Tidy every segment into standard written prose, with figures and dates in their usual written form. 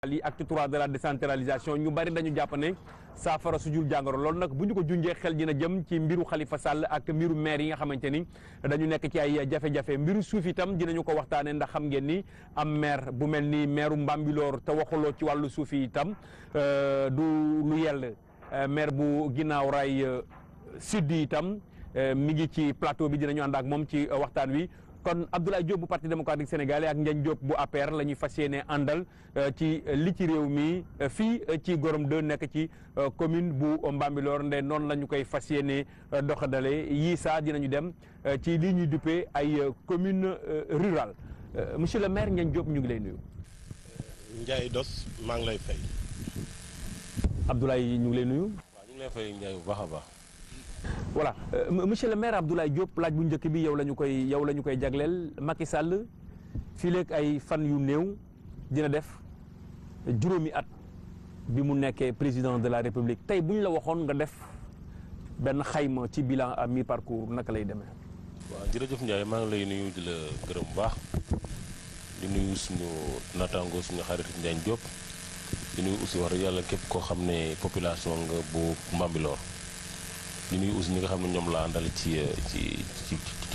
li acte 3 de la décentralisation ñu bari dañu jàpp ne saafara su jul jàngoro loolu nag bu ñu ko junjee xel dina jëm ci mbiru Khalifa Sall ak mbiru maire yi nga xamante ni dañu nekk ci ay jafe-jafe mbiru suuf itam dinañu ko waxtaanee ndax xam ngeen ni am maire bu mel ni maireu Mbambilor te waxuloo ci wàllu suuf yi itam du lu yell maire bu Guinaw Rail Sud itam mi ngi ci plateau bi dinañu ànd ak moom ci waxtaan wi. kon Abdoulaye Diop bu parti démocratique sénégalais ak Ndiagne Diop bu APR la ñuy fas yéene àndal ci li ci réew mi fii ci Gorom 2 nekk ci commune bu Mbambilor nde noonu la ñu koy fas yéene doxadale yii saa dinañu dem ci lii ñuy duppee ay commune rurale monsieur le maire Ndiagne Diop ñu ngi lay nuyu. Ndiaye Dos maa ngi lay fay. Abdoulaye ñu ngi lay nuyu. waaw ñu ngi lay fay Ndiaye bu baax a baax. voilà monsieur le maire Abdoulaye Diop laaj bu njëkk bi yow la ñu koy jagleel Macky Sall fii léegi ay fan yu néew dina def juróomi at bi mu nekkee président de la République tey bu ñu la waxoon nga def benn xayma ci bilan à mi-parcours naka lay demee. waaw jërëjëf Ndiaye maa ngi lay nuyu di la gërëm bu baax di nuyu suñu naataango suñu xarit Ndiagne Diop di nuyu aussi wax dëgg yàlla képp koo xam ne population nga bu Mbambilor. di nuyu aussi ñi nga xam ne ñoom laa àndal ci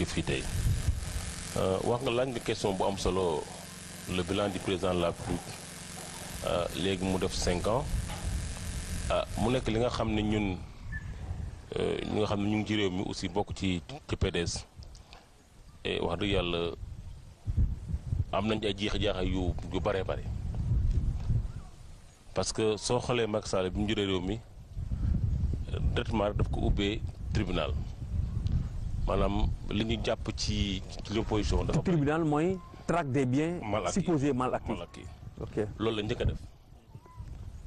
fii tey wax nga laaj nga question bu am solo le bilan du président de la République léegi mu def 5 ans mu nekk li nga xam ne ñun ñi nga xam ne ñu ngi ci réew mi aussi bokk ci PDS et wax dëgg yàlla am nañ ay jeex-jaaxa yu bëree bëri parce que soo xoolee Macky Sall bi mu jëlee réew mi. directement daf ko ubbee tribunal maanaam li ñu jàpp ci l'opposition dafa tribunal mooy traque des biens supposés mal acquis ok loolu la njëkk a def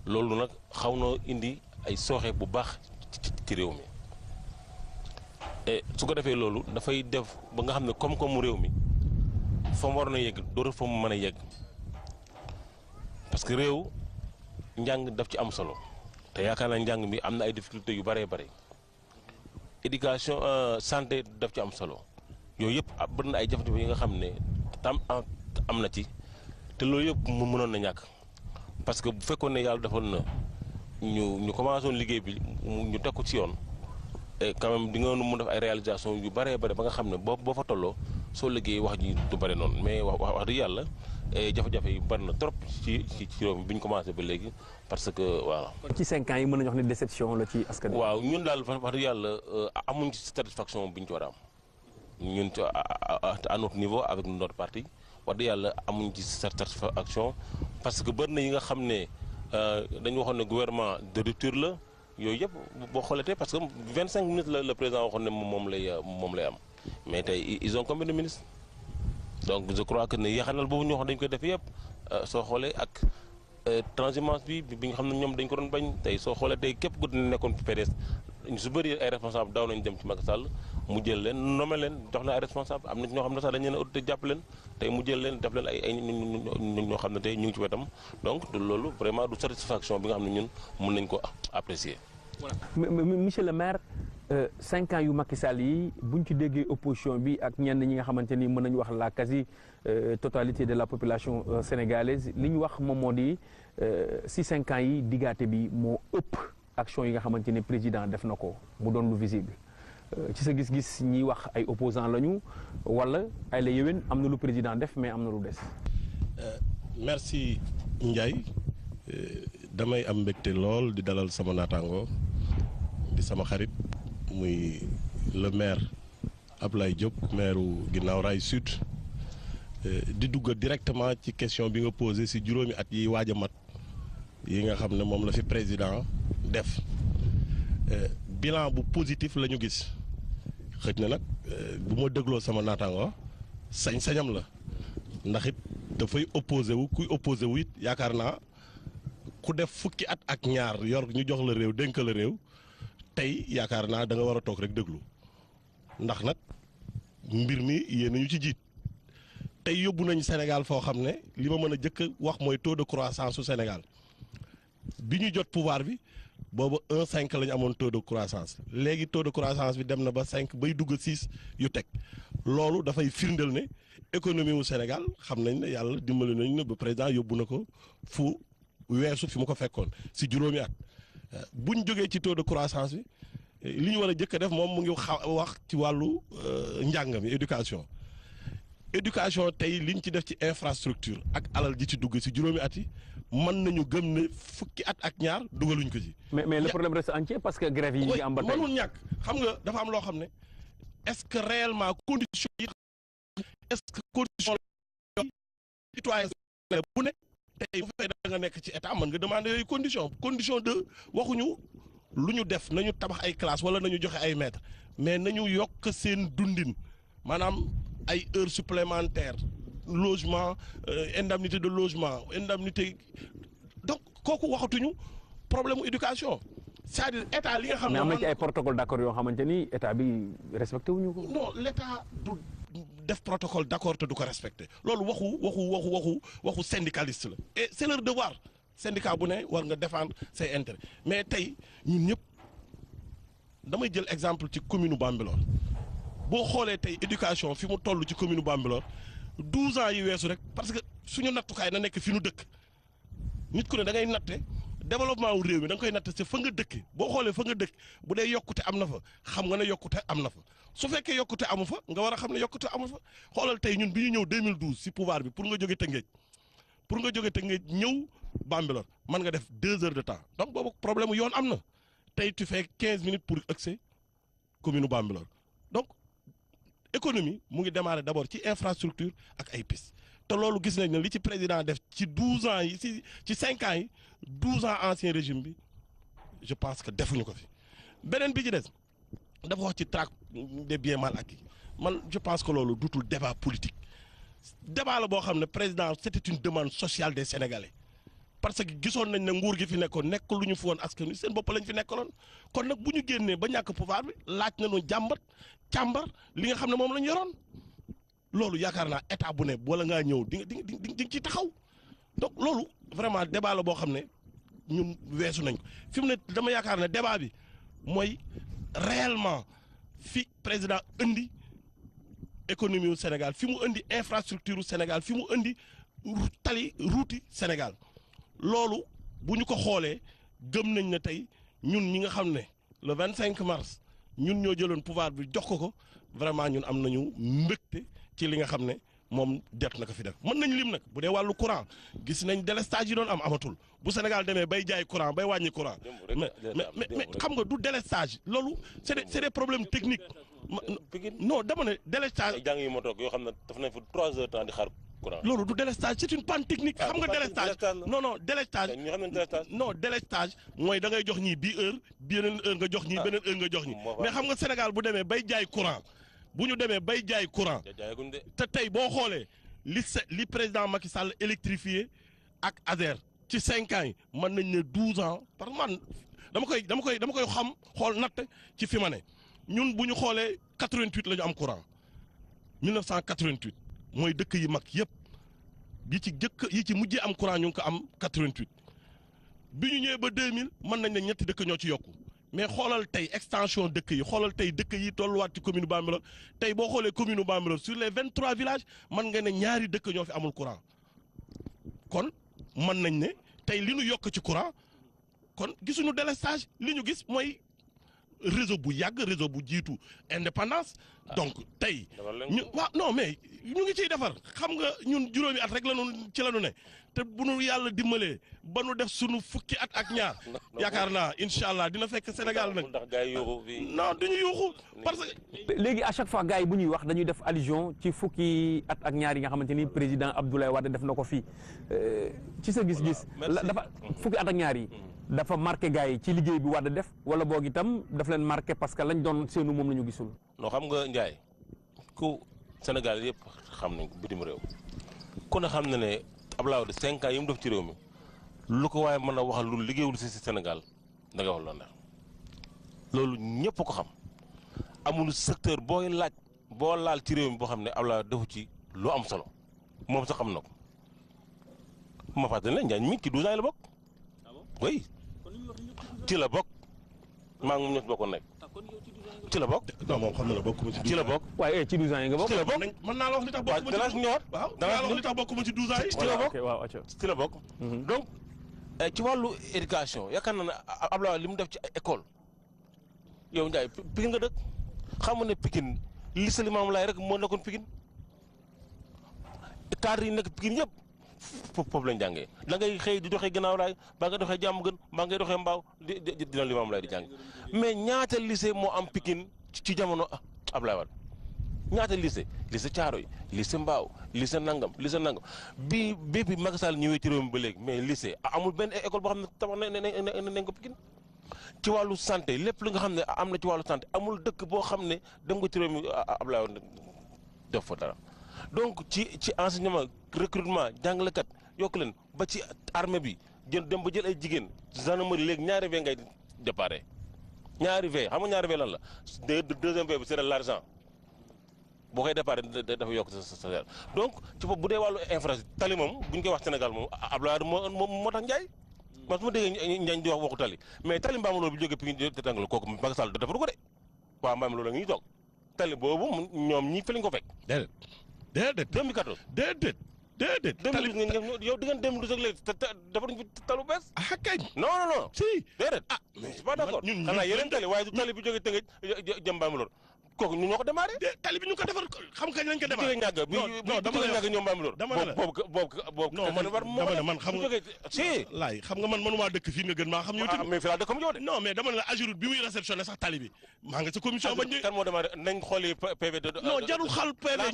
loolu nag xaw na indi ay sooxe bu baax ci réew mi et su ko defee loolu dafay def ba nga xam ne koom-koomu réew mi fa mu waroon a yegg dootul fa mu mën a yegg parce que réew njàng daf ci am solo te yaakaar naa njàng mi am na ay difficultés yu bëree bëri éducation santé daf ci am solo yooyu yëpp bëri na ay jafe-jafe yi nga xam ne tam am na ci te loolu yëpp mu mënoon na ñàkk parce que bu fekkoon ne yàlla defoon na ñu commencé woon liggéey bi ñu teg ko ci yoon et quand même di nga mun def ay réalisation yu bëree bëri ba nga xam ne boo fa tolloo soo liggéey wax ji du bëri noonu mais wax dëgg yàlla jafe-jafe yi bari na trop ci réew mi bi ñu commencé ba léegi parce que voilà. ci 5 ans yi mën nañu wax ne déception la ci askan wi. waaw ñun daal wax dëgg yàlla amuñ ci satisfaction bi ñu ci war a am ñun à notre niveau avec notre parti wax dëgg yàlla amuñ ci satisfaction parce que bari na yi nga xam ne dañu waxoon ne gouvernement de rupture la yooyu yëpp boo xoolatee parce que 25 minutes la le président waxoon ne moom lay am mais tey ils ont combien de ministres. donc je crois que ne yaxanal boobu ñu wax dañ koy def yëpp soo xoolee ak transhumance bi nga xam ne ñoom dañ ko doon bañ tey soo xoolee tey képp ku nekkoon PDS ñu su bëri ay responsable daaw nañ dem ci Macky Sall mu jël leen nommé leen jox na ay responsable am na ñoo xam ne sax dañ leen audité jàpp leen tey mu jël leen def leen ay ñoo xam ne tey ñu ngi ci wetam donc loolu vraiment du satisfaction bi nga xam ne ñun mën nañ ko apprécier. voilà monsieur le maire 5 ans yu Macky Sall yi bu ñu ci déggee opposition bi ak ñenn ñi nga xamante ni mën nañu wax la quasi totalité de la population sénégalaise li ñu wax moom moo di si 5 ans yi diggaate bi moo ëpp action yi nga xamante ni président def na ko mu doon lu visible ci sa gis-gis ñiy wax ay opposants lañu wala ay la yéwén am na lu président def mais am na lu des. merci Ndiaye damay am mbégte lool di dalal sama naataango di sama xarit. muy le maire Abdoulaye Diop maire Guinaw Rail Sud di dugg directement ci question bi nga posé ci juróomi at yi waaj a mat yi nga xam ne moom la fi président def bilan bu positif la ñu gis xëj na nag bu ma dégloo sama naataango sañ-sañam la ndax it dafay opposé wu kuy opposé wu it yaakaar naa ku def fukki at ak ñaar yor ñu jox la réew dénk la réew. tey yaakaar naa da nga war a toog rek déglu ndax nag mbir mi yéen ñu ci jiit tey yóbbu nañu Sénégal foo xam ne li ma mën a jëkk wax mooy taux de croissance su Sénégal bi ñu jot pouvoir bi boobu 1,5 la ñu amoon taux de croissance léegi taux de croissance bi dem na ba 5 bay dugg 6 yu teg loolu dafay firndeel ne économie wu Sénégal xam nañ ne yàlla dimbali nañu ne ba président yóbbu na ko fu weesu fi mu ko fekkoon si juróomi at buñ jógee ci taux de croissance bi li ñu war a jëkk a def moom mu ngi wax ci wàllu njàng mi éducation tey liñ ci def ci infrastructure ak alal ji ci dugg si juróomi at yi mën nañu gëm ne fukki at ak ñaar dugaluñ ko ci. mais le problème reste entier parce que grève yi ngi am ba tey mënul ñàkk xam nga dafa am loo xam ne est-ce que réellement condition yi est-ce que condition citoyen bu ne tey bu fekkee da nga nekk ci état mën nga demander yooyu condition de waxuñu lu ñu def nañu tabax ay classe wala nañu joxe ay maître mais nañu yokk seen dundin maanaam ay heures supplémentaires logement indemnité de logement indemnité donc kooku waxatuñu problème mu éducation c'est-à-dire état li nga xam ne. mais am na ci ay protocole d'accord yoo xamante ni état bi respecté wuñu ko. non l'état du def protocole d'accord te du ko respecté loolu waxu syndicaliste la et c'est leur devoir syndicat bu ne war nga défendre ses intérêts mais tey ñun ñëpp damay jël exemple ci commune Bambilor boo xoolee tey éducation fi mu toll ci commune Bambilor 12 ans yi weesu rek parce que suñu nattukaay na nekk fi nu dëkk nit ku ne da ngay natte développement wu réew mi da nga koy natte c'est fa nga dëkk boo xoolee fa nga dëkk bu dee yokkute am na fa xam nga ne yokkute am na fa su fekkee yokkute amu fa nga war a xam ne yokkute amu fa xoolal tey ñun bi ñu ñëw 2012 si pouvoir bi pour nga jóge Tëngéej ñëw Bambilor mën nga def 2 heures de temps donc boobu problème yoon am na tey tu fais 15 minutes pour accès commune Bambilor donc économie mu ngi démarrer d'abord ci infrastructure ak ay piste te loolu gis nañ ne li ci président def ci 12 ans yi ci 5 ans yi 12 ans ancien régime bi je pense que defuñu ko fi beneen bi ci des dafa wax ci traque des biens mal acquis man je pense que loolu dutul débat politique débat la boo xam ne président c'était une demande sociale des Sénégalais parce que gisoon nañ ne nguur gi fi nekkoon nekk lu ñu fi woon askan wi seen bopp lañ fi nekkaloon kon nag bu ñu génnee ba ñàkk pouvoir bi laaj nañu càmbar li nga xam ne moom la ñu yoroon loolu yaakaar naa état bu ne wala ngaa ñëw di nga ci taxaw donc loolu vraiment débat la boo xam ne ñun weesu nañ ko fi mu ne dama yaakaar ne débat bi mooy réellement fi président indi économie wu Sénégal fi mu indi infrastructure wu Sénégal fi mu indi ruuti Sénégal loolu bu ñu ko xoolee gëm nañ ne tey ñun ñi nga xam ne le 25 mars ñun ñoo jëloon pouvoir bi jox ko vraiment ñun am nañu mbégte ci li nga xam ne moom det na ko fi def mën nañ lim nag bu dee wàllu courant gis nañ délestage yi doon amatul bu Sénégal demee bay jaay courant bay wàññi courant mais xam nga du délestage loolu c'est des problèmes techniques non dama ne délestage jàng yi ma toog yoo xam ne daf nañ fa 3 heures temps di xaar courant loolu du délestage c'est une panne technique xam nga délestage non délestage mooy da ngay jox ñii bii heure beneen heure nga jox ñii beneen heure nga jox ñii mais xam nga Sénégal bu demee bay jaay courant bu ñu demee bay jaay courant te tey boo xoolee li président Macky Sall électrifié ak ASER ci 5 ans yi mën nañ ne 12 ans parce que man dama koy xam xool natt ci fi ma ne ñun bu ñu xoolee 88 la ñu am courant 1988 mooy dëkk yi mag yëpp yi ci mujjee am courant ñu ngi ko am 88 bi ñu ñëwee ba 2000 mën nañ ne ñetti dëkk ñoo ci yokku mais xoolal tey extension dëkk yi xoolal tey dëkk yi tolluwaat ci commune Bambilor tey boo xoolee commune Bambilor sur les 23 villages mën nga ne ñaari dëkk ñoo fi amul courant kon mën nañ ne tey li ñu yokk ci courant kon gisuñu délestage li ñu gis mooy réseau bu yàgg réseau bu jiitu indépendance donc tey ñu waaw non mais ñu ngi ciy defar xam nga ñun juróomi at rek ci la ñu ne te bu nu yàlla dimbalee ba nu def sunu fukki at ak ñaar yaakaar naa incha allah dina fekk Sénégal nag non duñu yuuxu parce que léegi à chaque fois gars yi bu ñuy wax dañuy def allusion ci fukki at ak ñaar yi nga xamante ni président Abdoulaye Wade def na ko fii ci sa gis-gis dafa fukki at ak ñaar yi dafa marqué gars yi ci liggéey bi Wade def wala boog itam daf leen marqué parce que lañ doon seenu moom la ñu gisul. non xam nga Ndiaye ku Sénégal yëpp xam nañ ko bitim réew ku ne xam na ne Abdoulaye Wade 5 ans yi mu def ci réew mi lu ko waaye mën a waxal lu liggéeyul si Sénégal da nga wax loolu nag loolu ñëpp ko xam amul secteur boo laal ci réew mi boo xam ne Abdoulaye Wade defu ci lu am solo moom sax xam na ko ma fàttali ne Ndiaye mi ci 12 ans yi la bokk oui ci la bokk maa ngi moom ñoo ci bokkoon nekk ci la bokk. non moom xam na la bokkuma ci 12 ans ci la bokk. waaye ci 12 ans yi nga bokk. ci la bokk mën naa la wax li tax bokkuma ci danaa si ñëwaat. waaw danaa la wax li tax bokkuma ci 12 ans yi. ci la bokk waaw ci la bokk. donc ci wàllu éducation yaakaar naa ne Abdoulaye li mu def ci école yow Ndiaye Pikine nga dëkk xam nga ne Pikine lycée Limamoulaye rek moo nekkoon Pikine cadre yi nekk Pikine yëpp foofu lañ jàngee da ngay xëy di doxee gannaaw raay baa nga doxee jàmm gën baa ngay doxee mbaaw dina Limamoulaye di jàng mais ñaata lycée moo am Pikine ci jamono Abdoulaye Wade ñaata lycée Thiaroye lycée Mbao lycée Nangam bi Macky Sall ñëwee ci réew mi ba léegi mais lycée amul benn école boo xam ne tabax nañ ko Pikine ci wàllu santé lépp li nga xam ne am na ci wàllu santé amul dëkk boo xam ne dem nga ci réew mi Abdoulaye Wade def fa dara donc ci enseignement recrutement jàngalekat yokk leen ba ci armée bi dem ba jël ay jigéen gendarmerie léegi ñaari V ngay déparé ñaari V xam nga ñaari V lan la deuxième V bi c'est l'argent boo koy déparé dafa yokk sa salaire donc ci bopp bu dee wàllu infrastructure tali moom bu ñu koy wax Sénégal moom Abdoulaye Wade moo tax Ndiaye man su ma déggee Ndiaye di wax waxu tali mais tali Mbambilor bi jógee Pikine te tàngal kooku Macky Sall defaru ko de waaw Mbambilor la ngi toog tali boobu ñoom ñi fi lañ ko fekk. déedéet 2014 déedéet. tali yow di ngeen dem lu léegi te defaruñ fi talu bees. ah kañ. non. si déedéet. mais je suis pas d'accord ñun xanaa yeneen tali waaye du tali bi jógee Tëngéej jëm Mbambilor kooku ñun ñoo ko démarré. tali bi ñu ko defar xam kañ lañ ko démarré. jógee ñàgg bi dama lay ñàgg ñoom Mbambilor. dama ne la boobu non man xam nga si laay xam nga man mënumaa dëkk fii nga gën maa xam. mais fii laa dëkk comme yow de. non mais dama ne la Ageroute bi muy réceptionné sax tali bi maa nga sa commission bañ kan moo démarré nañ xooli PV de. non jarul xal PV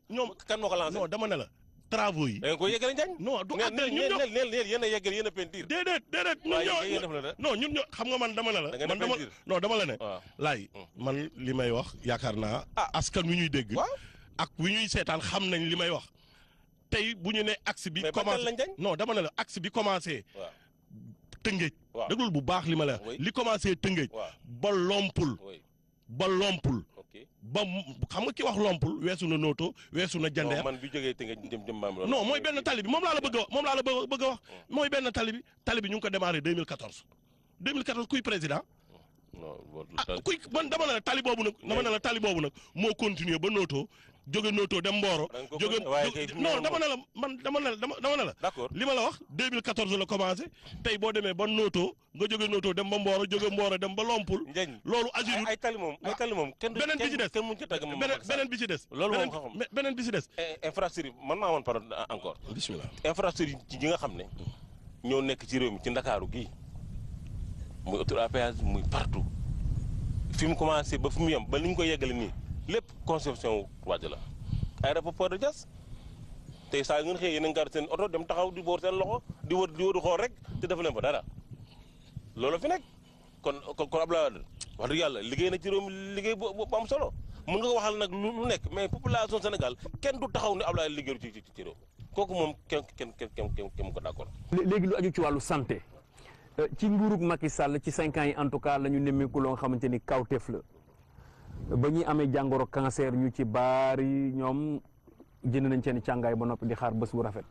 ñoom kan moo ko lancé. non dama ne la travaux yi. da ngeen koy yeggale Ndiagne. non du àtte ñun ñoo neel yéen a yeggal yéen a peinture. déedéet ñun ñoo xam nga man dama ne la. man dama la ne. laay man li may wax yaakaar naa. askan wi ñuy dégg. ak wi ñuy seetaan xam nañ li may wax. tey bu ñu ne axe bi. commencé non dama ne la axe bi commencé. Tëngéej. déglul bu baax li ma la li commencé Tëngéej. ba Lompul. ba xam nga ki wax Lompul weesu na Noto weesu na Jandeer. man bi jógee Tëngéej jëm Mbambilor. non mooy benn tali bi moom laa la bëgg a wax mooy benn tali bi ñu ngi ko démarré 2014 kuy président. kuy man dama ne la tali boobu nag moo continuer ba Noto jóge Noto dem Mboro. non dama ne la d'accord li ma la wax 2014 la commencé tey boo demee ba Noto nga jóge Noto dem ba Mboro jóge Mboro dem ba Lompul. loolu Ageroute ay tali moom kenn beneen bi ci des kenn mun ci tàgg beneen bi ci des. loolu moom xam beneen bi ci des. infrastructure man maa woon parole encore. bismillah infrastructure yi nga xam ne ñoo nekk ci réew mi ci Ndakaaru gii muy autoroute à péage muy partout fi mu commencé ba fi mu yem ba li ñu ko yeggale nii lépp conception Wade la. aéroport de Diass tey saa yu ngeen xëyee yéen a ngi seen oto dem taxaw di boor seen loxo di wër xool rek te dafa leen fa dara loolu fi nekk kon Abdoulaye Wade wax dëgg yàlla liggéey na ci réew mi liggéey bu am solo mën nga ko waxal nag lu nekk mais population Sénégal kenn du taxaw ne Abdoulaye liggéeyu ci réew kooku moom kenn ko d'accord. léegi lu aju ci wàllu santé ci nguurug Macky Sall ci 5 ans yi en tout cas la ñu nemmeeku loo nga xamante ni kawteef la ba ñuy amee jàngoro cancer ñu ci baari ñoom jënd nañ seen càngaay ba noppi di xaar bés bu rafet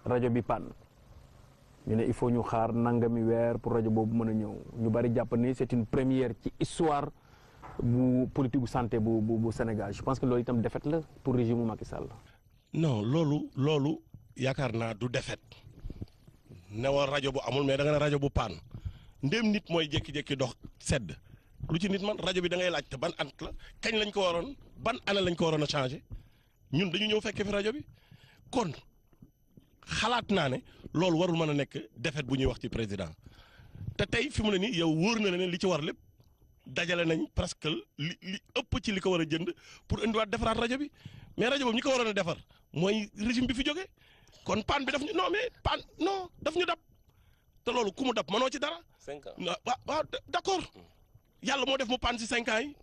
rajo bi panne ñu ne il faut ñu xaar nangami weer pour rajo boobu mën a ñëw ñu bari jàpp ni c'est une première ci histoire bu politique bu santé bu Sénégal je pense que loolu itam défaite la pour régime Macky Sall. non loolu yaakaar naa du défaite newal rajo bu amul mais da nga ne rajo bu panne ndéem nit mooy jékki-jékki dox sedd. lu ci nit man rajo bi da ngay laajte ban at la kañ lañ ko waroon ban année lañ ko waroon a changé ñun dañu ñëw fekkee fi rajo bi kon xalaat naa ne loolu warul mën a nekk défaite bu ñuy wax ci président te tey fi mu ne nii yow wóor na ne li ci war lépp dajale nañ presque li ëpp ci li ko war a jënd pour indiwaat defaraat rajo bi mais rajo boobu ñi ko waroon a defar mooy régime bi fi jógee kon panne bi daf ñu non mais panne non daf ñu dab te loolu ku mu dab mënoo ci dara. 5 ans waaw d'accord. yàlla moo def mu panne ci 5 ans yi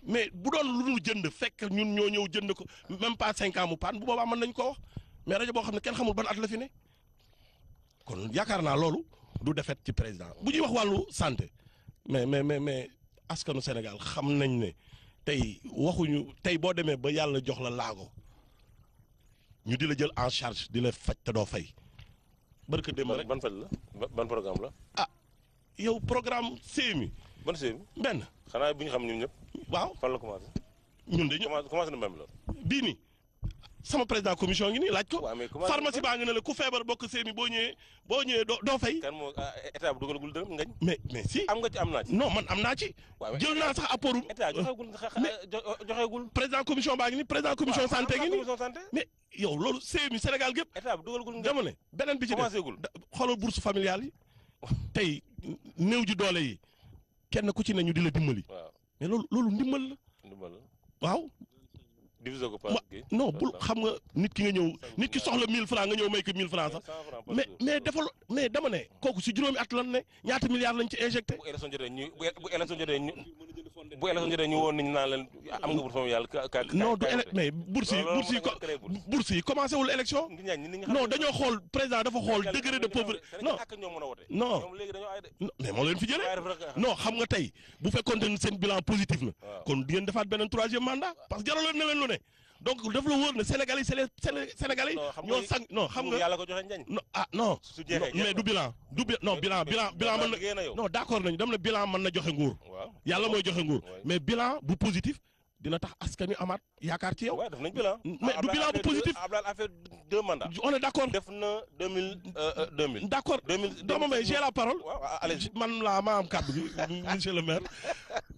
mais bu doon lu dul jënd fekk ñun ñoo ñëw jënd ko même pas 5 ans mu panne bu boobaa mën nañ koo wax mais rajo boo xam ne kenn xamul ban at la fi ne kon yaakaar naa loolu du defet ci président bu ñuy wax wàllu santé mais askanu Sénégal xam nañ ne tey waxuñu tey boo demee ba yàlla jox la laago ñu di la jël en charge di la faj te doo fay. barke démb rek ban faj la ban programme la. ah yow programme CMU. ban CMU. benn. xanaa bu ñu xam ñun ñëpp. waaw fan la commencé. ñun de commencé na Mbambilor. bii nii sama président commission ngi nii laaj ko. pharmacie baa ngi ne la ku feebar bokk seemi boo ñëwee doo fay. kan moo état bu dugalagul dërëm ngañ. mais si. am nga ci am naa ci. non man am naa ci. jël naa sax apportum. état joxeegul. président commission baa ngi nii président commission santé ngi nii. mais yow loolu seemi Sénégal gépp. état bu dugalagul ngañ. dama ne beneen bi ci def xoolal bourse familiale yi tey néew ji doole yi kenn ku ci ne ñu di la dimbali. mais loolu ndimbal la. waaw. divisé ko par non bul xam nga nit ki nga ñëw nit ki soxla 1000 francs nga ñëw may ko 1000 francs sax mais dama ne kooku si juróomi at lan ne ñaata milliards lañ ci injecté. bu élection jotee ñu woon nañu naan leen am nga bourse familiale non du mais bourse yi commencé wul élection. non dañoo xool président dafa xool degré de pauvreté. non mais moo leen fi jëlee non xam nga tey bu fekkoon ne seen bilan positif na kon di ngeen defaat beneen 3e mandat parce que jaraloon na leen lu ne donc daf la wóor ne Sénégalais c'est les Sénégalais ñoo sang non xam nga yàlla ko joxe njañ. non mais du bilan bilan mën na non d'accord nañu dem na bilan mën na joxe nguur yàlla mooy joxe nguur mais bilan bu positif dina tax askan wi amaat yaakaar ci yow. waaw def nañ bilan. mais du bilan bu positif. Abdoulaye a fait 2 mandats. on est d'accord. def na 2000. d'accord dama may j'ai la parole. man maa am kàddu gi monsieur le maire.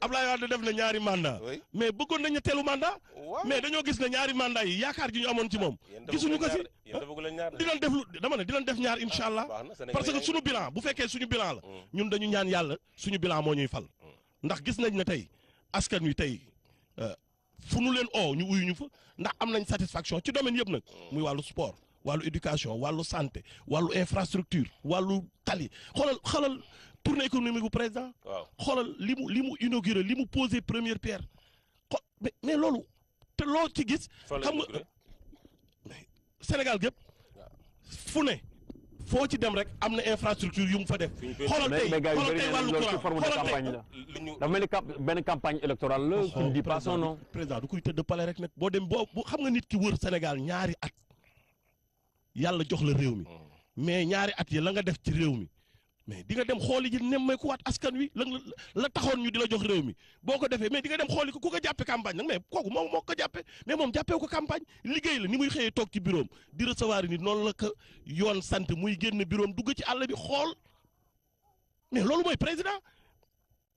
Abdoulaye Wade def na ñaari mandat mais bëggoon na ñetteelu mandat. mais dañoo gis ne ñaari mandat yi yaakaar gi ñu amoon ci moom. gisuñu ko si dinañ def lu dama ne dinañ def ñaar incha allah. parce que suñu bilan bu fekkee suñu bilan la. ñun dañu ñaan yàlla suñu bilan moo ñuy fal. ndax gis nañ ne tey askan wi tey. fu nu leen ñu uyu ñu fa ndax am nañ satisfaction ci domaine yëpp nag muy wàllu sport wàllu éducation wàllu santé wàllu infrastructure wàllu tali xoolal tournée économique bu président. xoolal li mu inauguré li mu posé première pierre mais loolu te loo ci gis. xam nga Sénégal gépp fu ne foo ci dem rek am na infrastructure yu mu fa def. xoolal tey wàllu courant dafa mel ni benn campagne électorale la. qui ne dit pas son nom. président du koy tëdd palais rek nag boo dem boo xam nga nit ki wër Sénégal ñaari at yàlla jox la réew mi mais ñaari at yi la nga def ci réew mi mais di nga dem xooli ji nemmeeku waat askan wi la taxoon ñu di la jox réew mi boo ko defee mais di nga dem xooli ko ku ko jàppe campagne nag mais kooku moom moo ko jàppe mais moom jàppee ko campagne liggéey la ni muy xëyee toog ci bureau di recevoir nit noonu la ko yoon sant muy génn bureau dugg ci àll bi xool mais loolu mooy président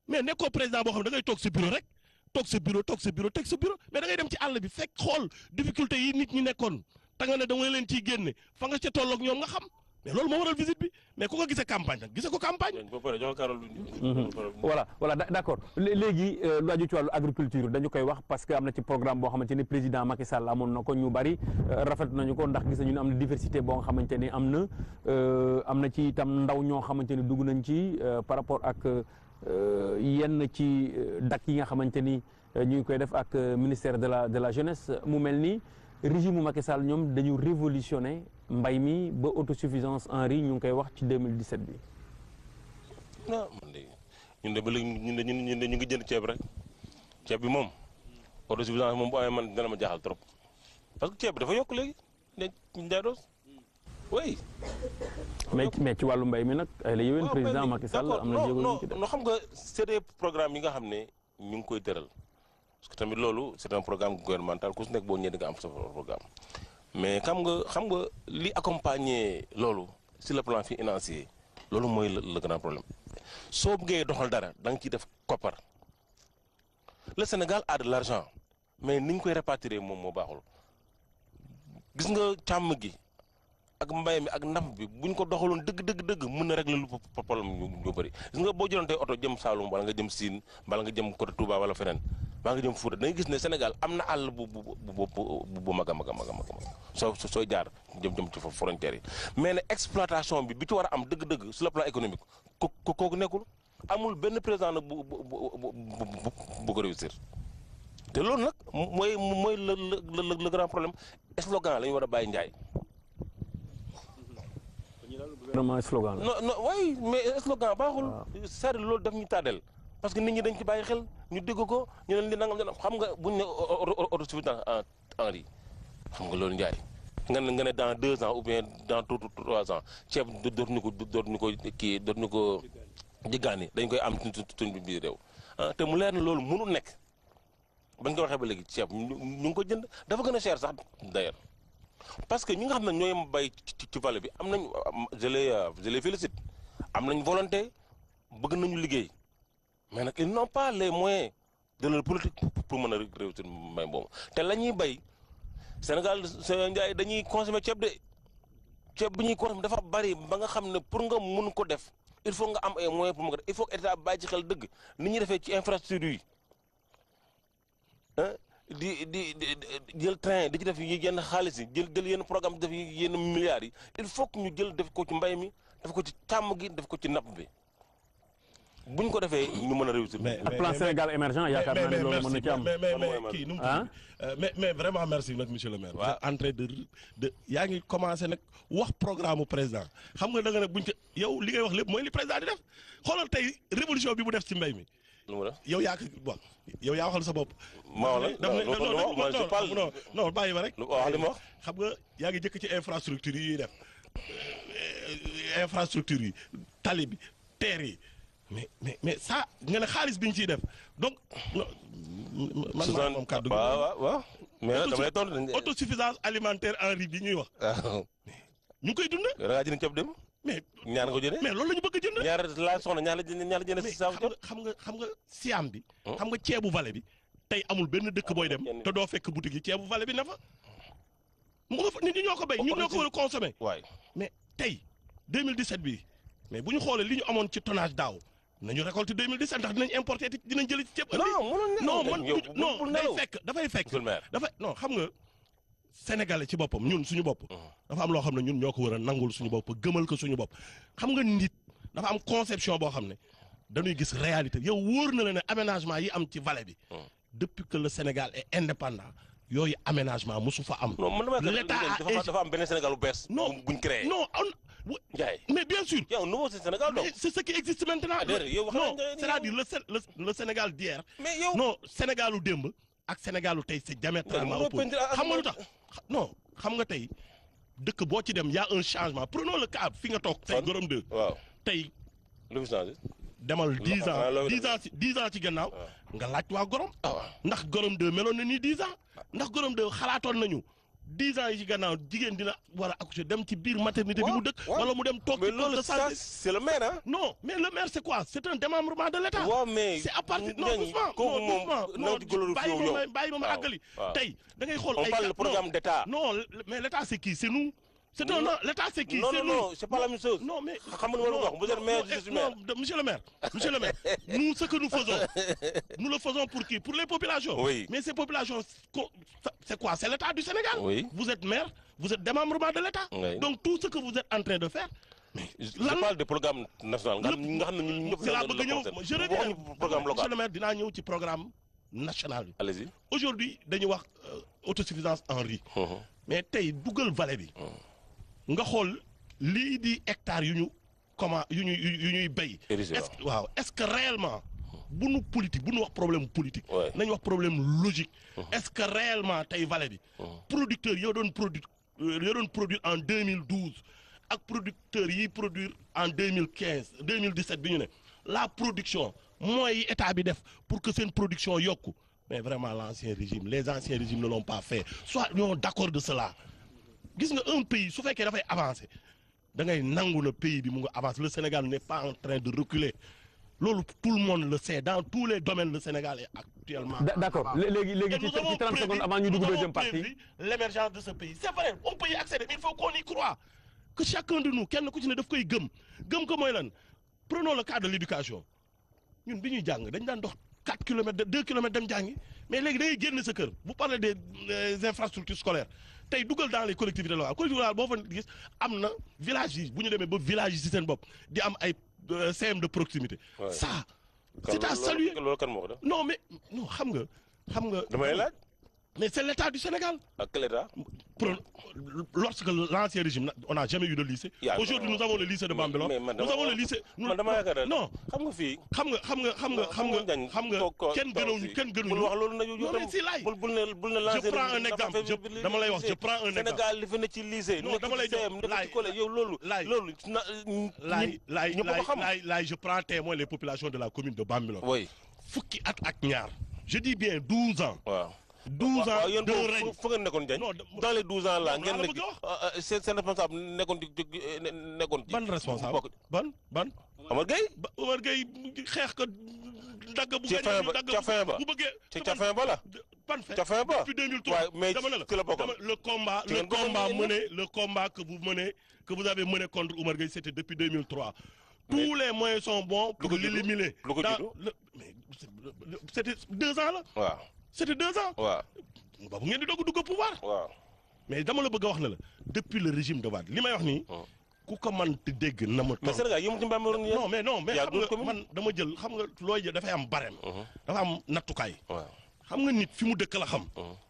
mais nekkoo président boo xam ne da ngay toog sa bureau rek toog sa bureau teg sa bureau mais da ngay dem ci àll bi fekk xool difficulté yi nit ñi nekkoon ta nga ne da ngay leen ciy génne fa nga ca tolloog ñoom nga xam mais loolu moo waral visite bi mais ku ko gisee campagne nag gisee ko campagne. voilà d'accord léegi lu aju ci wàllu agriculture dañu koy wax parce que am na ci programme boo xamante ni président Macky Sall amoon na ko ñu bari rafet nañu ko ndax gis nañu ne am na diversité boo nga xamante ni am na ci itam ndaw ñoo xamante ni dugg nañ ci par rapport ak yenn ci dak yi nga xamante ni ñu ngi koy def ak ministère de la jeunesse mu mel ni régime Macky Sall ñoom dañu révolutionner mbay mi ba autosuffisance en riz ñu ngi koy wax ci 2017 bi. non man de ñun de ba léegi ñun de ñu ngi jënd ceeb rek ceeb bi moom autosuffisance moom bu amee man dana ma jaaxal trop parce que ceeb bi dafa yokk léegi ñu jaay doos oui. mais ci wàllu mbay mi nag ay la yéwén président Macky Sall am na jéego yu ci def. non xam nga c'est des programmes yi nga xam ne ñu ngi koy tëral parce que tamit loolu c'est un programme gouvernemental ku si nekk boo ñëwee di nga am sa programme. mais xam nga li accompagner loolu sur le plan financier loolu mooy le grand problème soo bëggee doxal dara da nga ciy def koppar le Sénégal a de l'argent mais ni ñu koy répartir moom moo baaxul gis nga càmm gi ak mbay mi ak napp bi bu ñu ko doxaloon dëgg mën na régler lu problème yu bëri gis nga boo jëloon tey oto jëm Saloum wala nga jëm Sine wala nga jëm côté Touba wala feneen maa nga jëm Fouta da ngay gis ne Sénégal am na àll bu mag a mag sooy jaar jëm ci frontières yi mais ne exploitation bi ci war a am dëgg sur le plan économique kooku nekkul amul benn président nag bu ko réussir te loolu nag mooy le grand problème slogan la ñu war a bàyyi njaay. vraiment slogan la. non oui mais slogan baaxul. c'est-à-dire loolu daf ñu tàddeel parce que nit ñi dañ ci bàyyi xel ñu dégg ko ñu leen di nangam xam nga buñ ne autosuffisance en riz xam nga loolu njaay nga ne dans 2 ans ou bien dans 3 ans ceeb dootuñu ko jiggaani dañ koy am suñ biir réew te mu leer na loolu mënul nekk bañ ko waxee ba léegi ceeb ñu ngi ko jënd dafa gën a cher sax d'ailleurs parce que ñi nga xam ne ñooy bay ci vallée bi am nañ je les félicite am nañ volonté bëgg nañu liggéey mais nag ils n'ont pas les moyens de leur politique pour mën a réussir mbay boobu te la ñuy bay Sénégal Ndiaye dañuy consommer ceeb de ceeb bi ñuy consommer dafa bari ba nga xam ne pour nga mun ko def il faut nga am ay moyens pour mu ko def il faut que état bàyyi ci xel dëgg ni ñuy defee ci infrastructure yi di jël train di ci def yenn xaalis yi jël yenn programme def yenn milliards yi il faut que ñu jël def ko ci mbay mi def ko ci càmm gi def ko ci napp bi buñ ko defee ñu mën a réussir. plan Sénégal émergent yaakaar naa ne loolu mën na ci am. mais kii nu mu tudd mais vraiment merci nag monsieur le maire. vous êtes en train de yaa ngi commencé nag wax programme président xam nga da nga ne buñ ko yow li ngay wax lépp mooy li président di def xoolal tey révolution bi mu def ci mbay mi. yow yaa ko bon yow yaa waxal sa bopp. ma wax la non bàyyi ma rek. wax li ma wax. xam nga yaa ngi jëkk ci infrastructure yi ñuy def infrastructure yi tali bi terre yi. mais ça nga ne xaalis bi ñu ciy def donc. man maa moom kàddu gi. waaw mais damay tontu autosuffisance alimentaire en riz bi ñuy wax. ñu ngi koy dund. da ngaa jënd ceeb dem. mais ñaar nga ko jëndee. mais loolu la ñu bëgg a jënd. ñaar laa soxna ñaar la jënd si saabu ceeb. xam nga Siam bi. xam nga ceebu vallée bi. tey amul benn dëkk booy dem. te doo fekk boutique yi ceebu vallée bi na fa. mu nga fa nit ñi ñoo ko béy ñun ñoo ko war a consommer. waay mais tey 2017 bii mais bu ñu xoolee li ñu amoon ci tonnage daaw. nañu récolté 2017 ndax dinañ importé te dinañ jëli ci ceeb. non dafay fekk. non xam nga sénégalais ci boppam ñun suñu bopp. dafa am loo xam ne ñun ñoo ko war a nangul suñu bopp gëmal ko suñu bopp. xam nga nit dafa am conception boo xam ne dañuy gis réalité yow wóor na la ne aménagement yi am ci vallée bi. depuis que le Sénégal est indépendant yooyu aménagement mosu fa am. l'état dafa am benn Sénégal bu bees. buñ créé Ndiaye. mais bien sûr. yow nouveau Sénégal donc. c'est ce qui existe maintenant. non c'est-à-dire le Sénégal d'hier. mais yow non Sénégalu démb ak Sénégalu tey c'est diamétralement opposé. xam nga lu tax non xam nga tey dëkk boo ci dem y a un changement prenons le cas fi nga toog. tey Gorom 2. waaw tey. lu fi changé. demal 10 ans ci gannaaw. nga laaj waa Gorom. ndax Gorom 2 meloon na ni 10 ans. ndax Gorom 2 xalaatoon nañu. 10 ans yi ci gannaaw jigéen dina war a accoucher dem ci biir maternité bi mu dëkk. wala mu dem toog ci poste de santé. c'est le maire hein. non mais le maire c'est quoi c'est un démembrement de l'État. waaw mais c'est à partir non doucement bàyyi ma àggali. tey da ngay xool ay. on parle du programme d'État. non mais l'État c'est qui c'est nous. c'est un l'État c'est qui c'est nous. non c'est pas la même chose. non mais xam nga lu ma wax vous êtes maire je suis maire. non monsieur le maire nous ce que nous faisons nous le faisons pour qui pour les populations. oui mais ces populations c'est quoi c'est l'État du Sénégal. oui vous êtes maire vous êtes démembrement de l'État. oui donc tout ce que vous êtes en train de faire. je parle de programme national. nga xam ne ñun ñëpp. c'est la bëgg ñëw je reviens programme local. monsieur le maire dinaa ñëw ci programme national bi. allez-y. aujourd'hui dañuy wax autosuffisance en riz. mais tey duggal vallée bi. nga xool lii di hectares yu ñuy béy. est-ce que réellement bu nu politique bu nu wax problème politique. nañ wax problème logique. est-ce que réellement tey vallée bi. producteurs yoo doon produire en 2012 ak producteurs yi produire en 2017 bi ñu ne la production mooy état bi def pour que seen production yokku mais vraiment les anciens régimes ne l'ont pas fait soit ñoo d'accord de cela. gis nga un pays su fekkee dafay avancer da ngay nangu na pays bi mu nga avancer le Sénégal n'est pas en train de reculer loolu tout le monde le sait dans tous les domaines le Sénégal est actuellement. d'accord léegi ci 30 secondes avant ñu dugg deuxième partie. l'émergence de ce pays c'est vrai on peut y accéder mais il faut qu'on y croit que chacun de nous kenn ku ci ne daf koy gëm ko mooy lan prenons le cas de l'éducation ñun bi ñuy jàng dañ daan dox 4 kilomètres 2 kilomètres dem jàngi mais léegi da ngay génn sa kër vous parlez des infrastructures scolaires. tey dugal dans les collectivités locales boo fa gis am na village yi bu ñu demee ba village yi ci seen bopp di am ay CM de proximité. ça c'est à saluer. loolu kan moo ko def. non mais non xam nga. damay laaj. mais c'est l'État du Sénégal. ak quel État. Lorsque l'ancien régime on n'a jamais eu de lycée. Aujourd'hui nous avons le lycée de Bambilor. nous avons le lycée. non xam nga fii. xam nga kenn gënuñu. bul wax loolu nag yow tam si laay. bul ne lancer. je prends un exemple dama lay wax je prends un exemple. Sénégal li fi ne ci lycée. non dama lay jox nekk ci collège yow loolu. laay je prends témoin les populations de la commune de Bambilor. oui fukki at ak ñaar. je dis bien 12 ans. waaw 12 ans yéen de règne. fu ngeen nekkoon Diagne. Non, dans les 12 ans là non, ngeen la nekk bëgg seen responsable nekkoon ci. ban responsable ban. Amar Gueye. Omar Gueye xeex ko dagg bu ci fin ba ca fin ba bu bëggee. ca fin ba la. ban fait ca fin ba depuis 2003 waaye mais dama ne la ci la bokkoon. le combat Ci ngeen bokkoon mené le combat que vous avez mené contre Omar Gueye c'était depuis 2003. Tous les moyens sont bons pour l'éliminer. lu ko jiitu mais c'était 2 ans là. waaw C'était 2 ans. waaw boobu ngeen di doog a dugg pouvoir. waaw. mais dama la bëgg a wax ne la depuis le régime de Wade li may wax nii. ku ko mënti dégg na ma. mais Sénégal yëngu ci mbaa mi non mais yaa xam nga man dama jël xam nga looy jël dafay am barème. dafa am nattukaay. waaw xam nga nit fi mu dëkk la xam.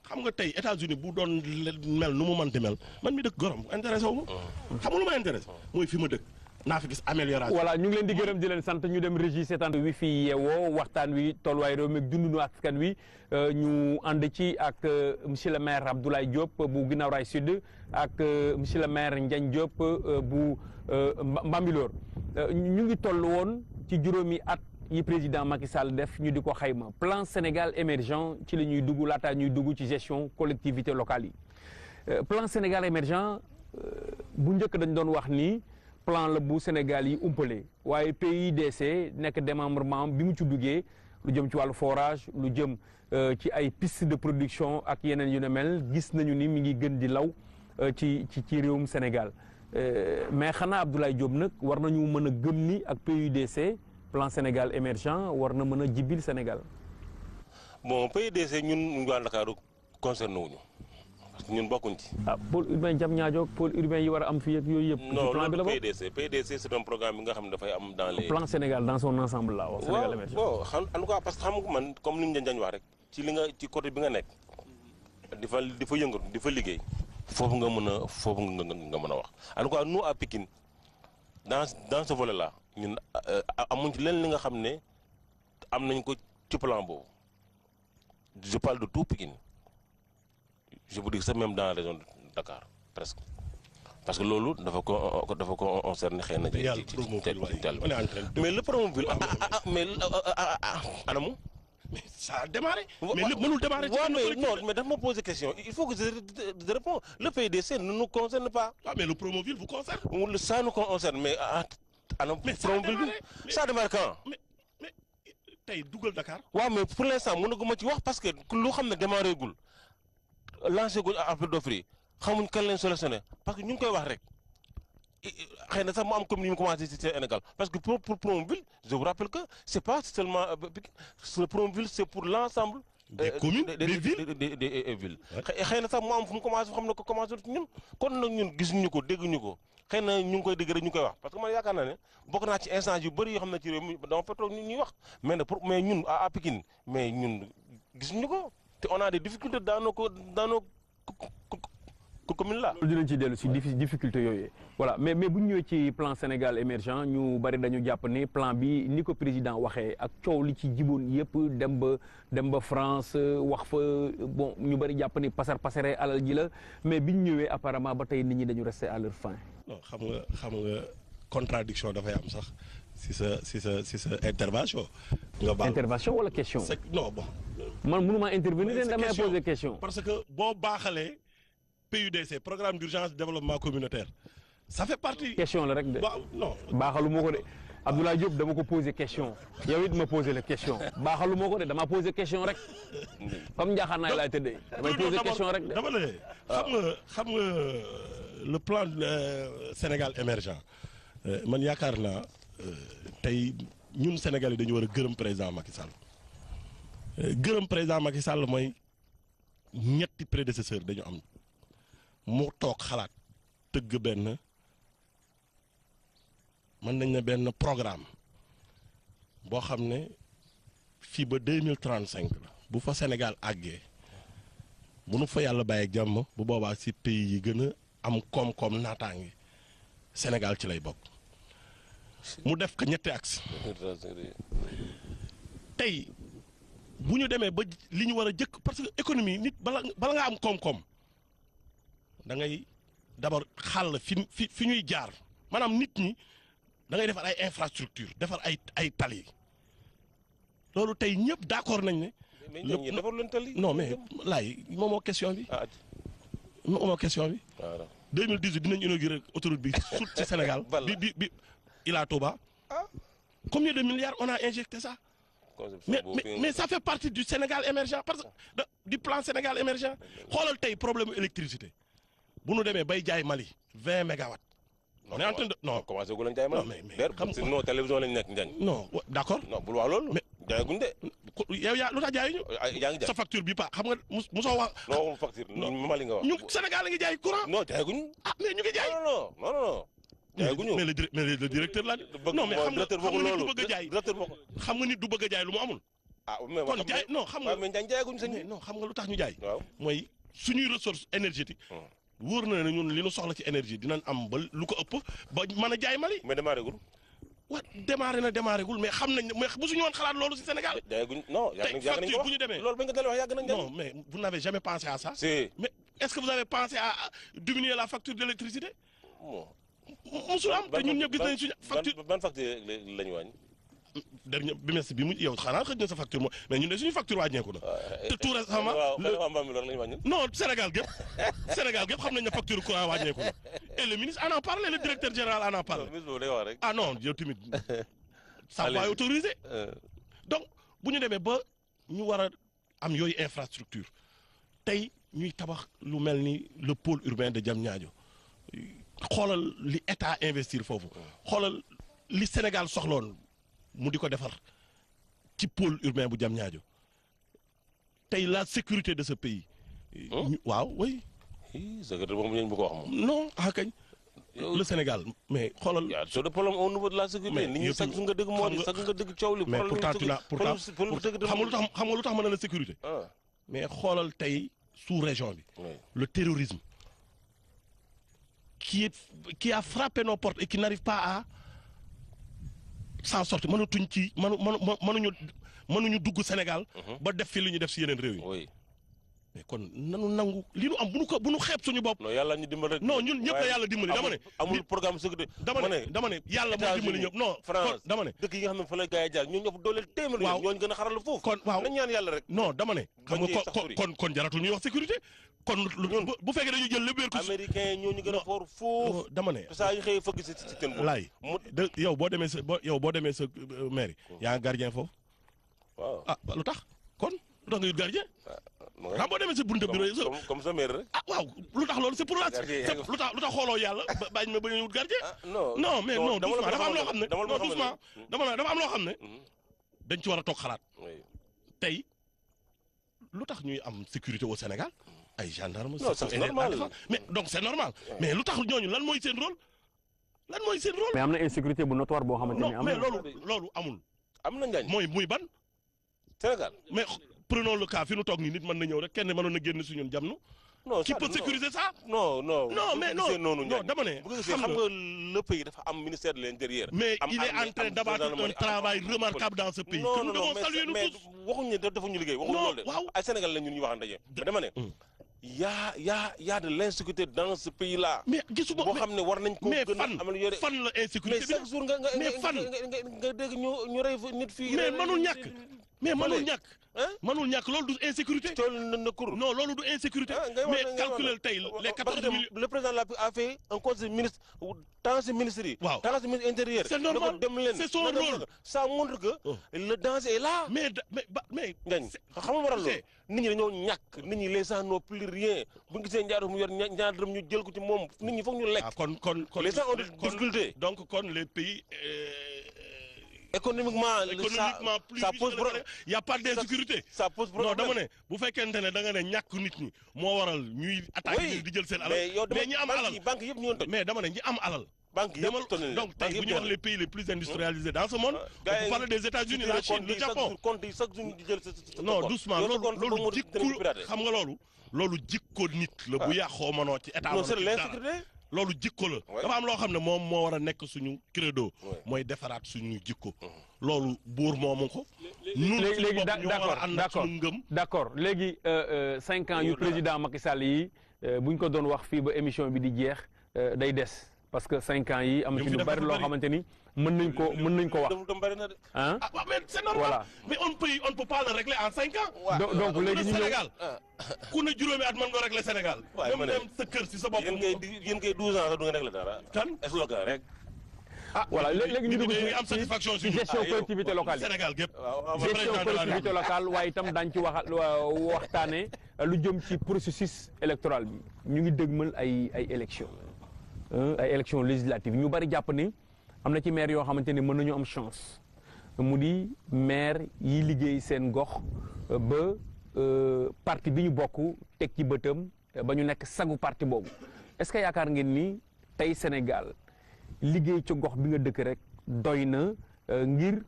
xam nga tey États-Unis bu doon mel nu mu mënti mel man mi dëkk gorom intéressé wu ma. xam nga lu ma intéressé mooy fi ma dëkk naa fi gis amélioration. voilà ñu ngi leen di gërëm di leen sant ñu dem régie seetaan wi fi yeewoo waxtaan wi tolluwaay réew mi dundunu askan wi ñu ànd ci ak monsieur le maire Abdoulaye Diop bu Guinaw Rail Sud ak monsieur le maire Ndiagne Diop bu Mbambilor ñu ngi toll woon ci juróomi at yi président Macky Sall def ñu di ko xayma plan Sénégal émergent ci la ñuy dugg laataa ñuy dugg ci gestion collectivité locale yi plan Sénégal émergent bu njëkk dañ doon wax ni plan la bu Sénégal yi umpale waaye PUDC nekk démembrement bi mu ci duggee lu jëm ci wàllu forage lu jëm ci ay piste de production ak yeneen yu ne mel gis nañu ni mi ngi gën di law ci réewum Sénégal mais xanaa Abdoulaye Diop nag war nañu mën a gëm ni ak PUDC plan Sénégal émergent war na mën a jibbil Sénégal. bon PUDC ñun waa Ndakaaru concerné wuñu parce que ñun bokkuñ ci. pôle urbain jam ñaajo pôle urbain yi war a am fii ak yooyu yëpp. non plan bi la loolu PUDC c'est un programme bi nga xam ne dafay am dans les. plan Sénégal dans son ensemble là. waaw Sénégal émergent waaw en tout cas parce que xam nga man comme ni ñu dañ wax rek ci li nga ci côté bi nga nekk di fa yëngatu di fa liggéey foofu nga mën a wax en tout cas nous à Pikine dans ce volet là ñun amuñ ci leen li nga xam ne am nañ ko ci plan boobu je parle de tout Pikine je vous dis ça même dans la région de Dakar presque parce que loolu dafa ko concerné xëy na ci mais le Promoville anamu mais ça a démarré. mais lépp mënul démarrer. mais dafa ma poser question il faut que je réponds le PUDC ne nous concerne pas. mais le Promoville vous concerne. ça nous concerne mais Promoville ça démarre quand. mais tey dugal Dakar. waaw mais pour l'instant mënaguma ci wax parce que lu xam ne démarré gul lancé gul appel d'offre yi xamuñ kan leen solutionné parce que ñu ngi koy wax rek xëy na sax mu am comme ni mu commencé ci Sénégal parce que pour Promoville je vous rappelle que c'est pas seulement le Promoville c'est pour l'ensemble des communes des villes xëy na sax mu am fu mu commencé xam ne ko commencé ci ñun kon nag ñun gisuñu ko dégguñu ko xëy na ñu ngi koy dégg rek ñu koy wax parce que man yaakaar naa ne bokk naa ci instance yu bëri yoo xam ne ci réew mi dama fa toog ñuy wax mais ñun à Pikine mais ñun gisuñu ko te on a des difficultés dans nos communes là. loolu dinañ ci dellu si difficulté yooyu voilà mais bu ñu ñëwee ci plan Sénégal émergent ñu bari dañu jàpp ni plan bi ni ko président waxee ak coow li ci jiboon yëpp dem ba France wax fa bon ñu bari jàpp ni pasare alal ji la mais bi ñu ñëwee apparemment ba tey nit ñi dañu rester à leur fin. non xam nga contradiction dafay am sax si sa intervention. nga baal intervention wala question. non bon. man mënuma intervenir damay poser question. parce que boo baaxalee. PUDC programme d'urgence de développement communautaire ça fait partie. question la rek de. non baaxalu moo ko de Abdoulaye Diop dama ko poser question yow it ma poser la question baaxalu moo ko de dama poser question rek comme njaaxaan naa laay tëddee. damay poser question rek de. dama ne xam nga le plan Sénégal émergent man yaakaar naa tey ñun Sénégal yi dañu war a gërëm président Macky Sall gërëm président Macky Sall mooy ñetti prédécesseur dañu am. mu toog xalaat tëgg benn mën nañ ne benn programme boo xam ne fii ba 2035 la bu fa Sénégal àggee bu nu fa yàlla bàyyi jàmm bu boobaa ci pays yi gën a am koom-koom naataange Sénégal ci lay bokk mu def ko ñetti axe tey bu ñu demee ba li ñu war a jëkk parce que économie nit bala nga am koom-koom da ngay d'abord xàll fi ñuy jaar maanaam nit ñi da ngay defar ay infrastructure defar ay tali loolu tey ñëpp d'accord nañ ne mais ñooñu defar leen tali. non mais laay moom moo question bi. moom moo question bi. waaw 2018 dinañ inaugurer autoroute bi sut ci Sénégal. bi Ila Touba. Combien de milliards on a injecté ça? mais ça fait partie du Sénégal émergent parce que du plan Sénégal émergent xoolal tey problème électricité bu nu demee bay jaay Mali 20 mégawatts. on est en train de non commencé gu lañ jaay Mali. mais non télévision lañ nekk njañ. non d'accord. non bul wax loolu. mais jaayaguñ de. yow yaa lu tax jaayuñu. yaa ngi jaay sa facture bi pa xam nga mosoo wax. non waxuma facture Mali nga wax. ñu Sénégal la ngi jaay courant. non jaayaguñ. ah mais ñu ngi jaay. non. jaayaguñu mais le directeur la. non mais xam nga nit du bëgg a jaay. xam nga nit du bëgg a jaay lu mu amul. mais kon jaay non xam nga mais jaayaguñ sañ. non xam nga lu tax ñu jaay. waaw mooy suñuy ressource énergétique. wóor na ne ñun li ñu soxla ci énergie dinañ am ba lu ko ëpp ba mën a jaay Mali. mais démarré gul. démarré gul mais xam nañ mais bu suñu woon xalaat loolu ci Sénégal. jaayaguñ non yàgg nañ ko wax bu ñu demee loolu bañ ko dalee wax yàgg nañ non mais vous n'avez jamais pensé à ça. si mais est-ce que vous avez pensé à diminuer la facture d'électricité. bon. musul am te ñun ñëpp gis nañ suñu facture. ban facture lañu wàññi. dernier bimestre bi mu yow xanaa xëj na sa facture moom mais ñun de suñu facture wàññeeku na. te tout récemment non Sénégal gépp xam nañ ne facture courant wàññeeku na et le ministre en a parlé le directeur général en a parlé. ah non yow tamit ça va autorisé. donc bu ñu demee ba ñu war a am yooyu infrastructure tey ñuy tabax lu mel ni le pôle urbain de Diamniadio xoolal li état investir foofu xoolal li Sénégal soxloon mu di ko defar ci pôle urbain bu Diamniadio tey la sécurité de ce pays. waaw oui. sécurité boobu ñu ko wax moom. non kañ. le Sénégal mais xoolal. y a trop de problème au niveau de la sécurité. mais nit ñi sax nga dëgg moo di sax nga dëgg coow li. mais pourtant xam nga lu tax ma ne la sécurité. mais xoolal tey sous région bi. le terrorisme. qui a frappé nos portes et qui n'arrive pas à s'en sortir mënuñu dugg Sénégal. ba def fi li ñu def si yeneen réew yi. oui. mais kon nanu nangu li nu am bu nu xeeb suñu bopp. non yàlla ñu dimbali rek. non ñun ñëpp la yàlla dimbali dama ne. amul programme sécurité. dama ne yàlla moo dimbali ñëpp non. France dama ne. dëkk yi nga xam ne fa la gars yi jaar ñoo ñëpp dooleel téeméer. waaw ñooñu gën a xaral foofu. kon waaw nañ ñaan yàlla rek. non dama ne. xam nga kon jaratul ñuy wax sécurité. kon bu fekkee dañu jël lépp ko. américain yi ñoo ñu gën a fort foofu. dama ne. saa yu xëy fëgg si seen bopp. laay yow boo demee sa mairie. yaa ngi gardien foofu. waaw lu tax kon lu tax nga yut gardien. xam boo demee sa buntu bureau comme sa maire rek. waaw lu tax loolu c'est pour la lu tax xooloo yàlla bañ ma ba ñu wut gardien. non mais non doucement dafa am loo xam ne non doucement dafa am loo xam ne dañ ci war a toog xalaat. tey lu tax ñuy am sécurité au Sénégal ay gendarmes. non c'est normal mais donc c'est normal mais lu tax ñooñu lan mooy seen rôle. mais am na insécurité bu notoire boo xamante ni am na. mais loolu amul. am na njëriñ muy ban. Sénégal mais prenons le cas fi nu toog nii nit mën na ñëw rek kenn mënoon na génn suñu jam nu. non qui peut sécuriser ça. non mais non dama ne. xam nga le pays dafa am ministère de l'intérieur. mais il est en train d'abattre un travail remarquable dans ce pays. que nous devons saluer nous tous. waxuñu ne defuñu liggéey waxuñu loolu de. waaw ay Sénégal la ñun ñu waxante mais dama ne. y a de l'insécurité dans ce pays là. mais gisuma boo xam ne war nañ ko gën a améliorer. fan la insécurité bi mais chaque jour nga dégg ñu rey nit fii. mais mënul ñàkk. mënul ñàkk loolu du insécurité. non loolu du insécurité. mais calculer tey les 14 millions. le président a fait un conseil ministre dans ce ministère yi. waaw dans ce ministère intérieur. c'est normal c'est son rôle. ça montre que le danger est là. mais ngañ xam nga waral loolu nit ñi dañoo ñàkk nit ñi les gens n'ont plus rien bu ñu gisee njaaru mu yor ñaar dërëm ñu jël ko ci moom nit ñi foog ñu lekk. kon les gens ont des difficultés. donc kon les pays. économiquement plus ça pose problème. y a pas d'insécurité. ça pose problème. non dama ne bu fekkente ne da nga ne ñàkk nit ñi moo waral ñuy attaquer di jël seen alal. mais ñi am alal banque yëpp ñu toj. mais dama ne ñi am alal. banque yëpp toj donc tey bu ñu wax les pays les plus industrialisés dans ce monde. on peut parler des États-Unis la Chine le Japon. non doucement loolu jikko xam nga loolu jikko nit la bu yàqoo mënoo ci état. non c'est l'insécurité. loolu jikko la dafa am loo xam ne moom moo war a nekk suñu credo mooy defaraat suñu jikko loolu buur moomu ko léegi d'accord léegi 5 ans yu président Macky Sall yi buñ ko doon wax fii ba émission bi di jeex day des parce que 5 ans yi am na ci lu bari loo xamante ni mën nañ ko wax. ah mais c'est normal. Voilà. mais on ne peut pas le régler en 5 ans. donc léegi ñu ñëw Sénégal ku ne juróomi at mën nga régler Sénégal. waaw même dem sa kër si sa bopp. yéen kay 12 ans sax du nga régler dara. kan slogan rek. voilà léegi ñu dugg am satisfaction ci gestion collectivité locale yi. Sénégal gépp. gestion collectivité locale waaye itam daañu ci waxtaane lu jëm ci processus électoral bi ñu ngi dëgmal ay élections ay élections législatives ñu bari jàpp ni am na ci maire yoo xamante ni mën nañu am chance mu di maire yi liggéey seen gox ba parti bi ñu bokk teg ci bëtam ba ñu nekk sagu parti boobu est-ce que yaakaar ngeen ni tey Sénégal liggéey ci gox bi nga dëkk rek doy na ngir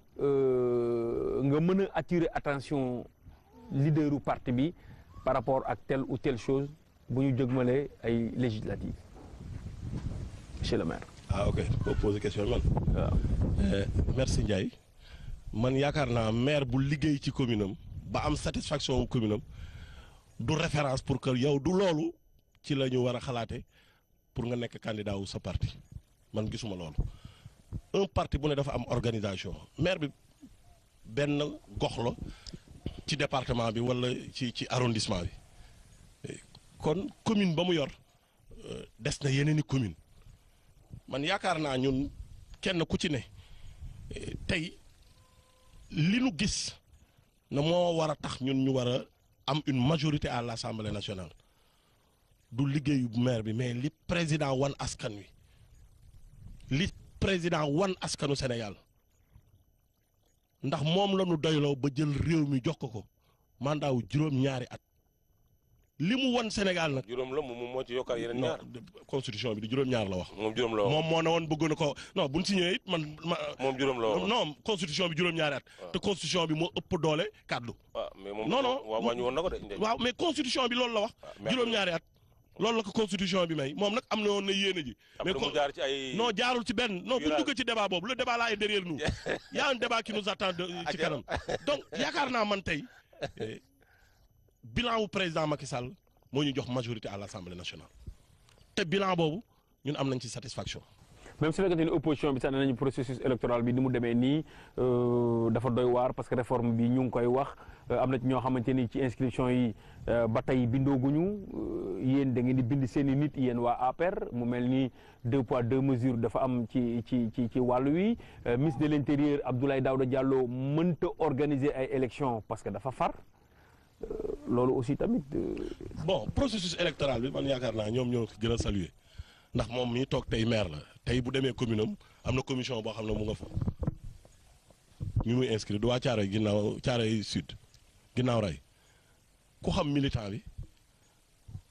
nga mën a attirer attention leaderu parti bi par rapport ak telle ou telle chose bu ñu jëgmalee ay législatives monsieur le maire. ah ok boo posé question man. waaw. merci Ndiaye man yaakaar naa maire bu liggéey ci commune am ba am satisfaction commune am du référence pour que yow du loolu ci la ñu war a xalaate pour nga nekk candidat wu sa parti man gisuma loolu un parti bu ne dafa am organisation maire bi benn gox la ci département bi wala ci arrondissement bi kon commune ba mu yor des na yeneeni commune man yaakaar naa ñun kenn ku ci ne tey li nu gis na moo war a tax ñun ñu war a am une majorité à l'Assemblée nationale du liggéeyu maire bi mais li président wan askan wi li président wan askanu Sénégal ndax moom la ñu doyloo ba jël réew mi jox ko mandat wu juróom-ñaari at li mu wan Sénégal nag. juróom la moom moo ci yokk ak yeneen ñaar. constitution bi di juróom-ñaar la wax. moom juróom la wax moom moo ne woon bëggoon na ko non bu ñu signé it man. moom juróom la wax non constitution bi juróom-ñaari at. te constitution bi moo ëpp doole kàddu. waaw mais moom non non waaw wàññi woon na ko de. waaw mais constitution bi loolu la wax. juróom-ñaari at. loolu la ko constitution bi may moom nag am na woon na yéene ji. mais mu jaar ci ay. non jaarul ci benn non bu ñu dugg ci débat boobu le débat là est derrière nous. y a un débat qui nous attend ci kanam. donc yaakaar naa man tey bilan wu président Macky Sall moo ñu jox majorité à l'Assemblée nationale te bilan boobu ñun am nañ ci satisfaction. même su fekkee ne opposition bi sax nañu processus électoral bi ni mu demee nii dafa doy waar parce que réforme bi ñu ngi koy wax am na ci ñoo xamante ni ci inscription yi ba tey bindooguñu yéen da ngeen di bind seen i nit yéen waa APR mu mel ni 2 poids 2 mesures dafa am ci wàllu wi ministre de l'intérieur Abdoulaye Daouda Diallo mënta organiser ay élections parce que dafa far. loolu aussi tamit. bon processus électoral bi man yaakaar naa ñoom ñoo gën a saluer ndax moom mii toog tey maire la tey bu demee commune am na commission boo xam ne mu nga fa mi muy inscrit du waa Thiaroye ginnaaw Thiaroye Sud ginnaaw ray ku xam militant bi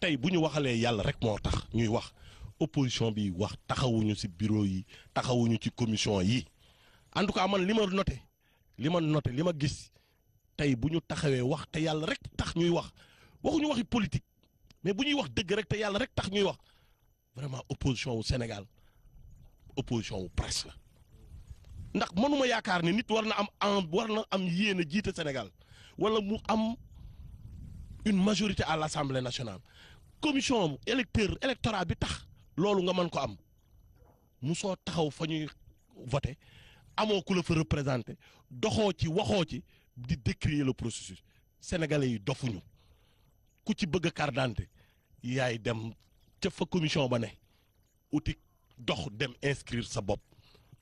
tey bu ñu waxalee yàlla rek moo tax ñuy wax opposition bi wax taxawuñu ci bureau yi taxawuñu ci commission yi en tout cas man li ma noté li ma gis. tey bu ñu taxawee wax te yàlla rek tax ñuy wax waxuñu waxi politique mais bu ñuy wax dëgg rek te yàlla rek tax ñuy wax vraiment opposition wu Sénégal opposition wu presse la ndax mënuma yaakaar ne nit war na am yéene jiite Sénégal wala mu am une majorité à l'Assemblée nationale commission électorat bi tax loolu nga mën ko am mu soo taxaw fa ñuy voter amoo ku la fa représenter doxoo ci waxoo ci di décrier le processus sénégalais yi dofuñu ku ci bëgg a carte d'identité yaay dem ca fa commission ba ne uti dox dem inscrire sa bopp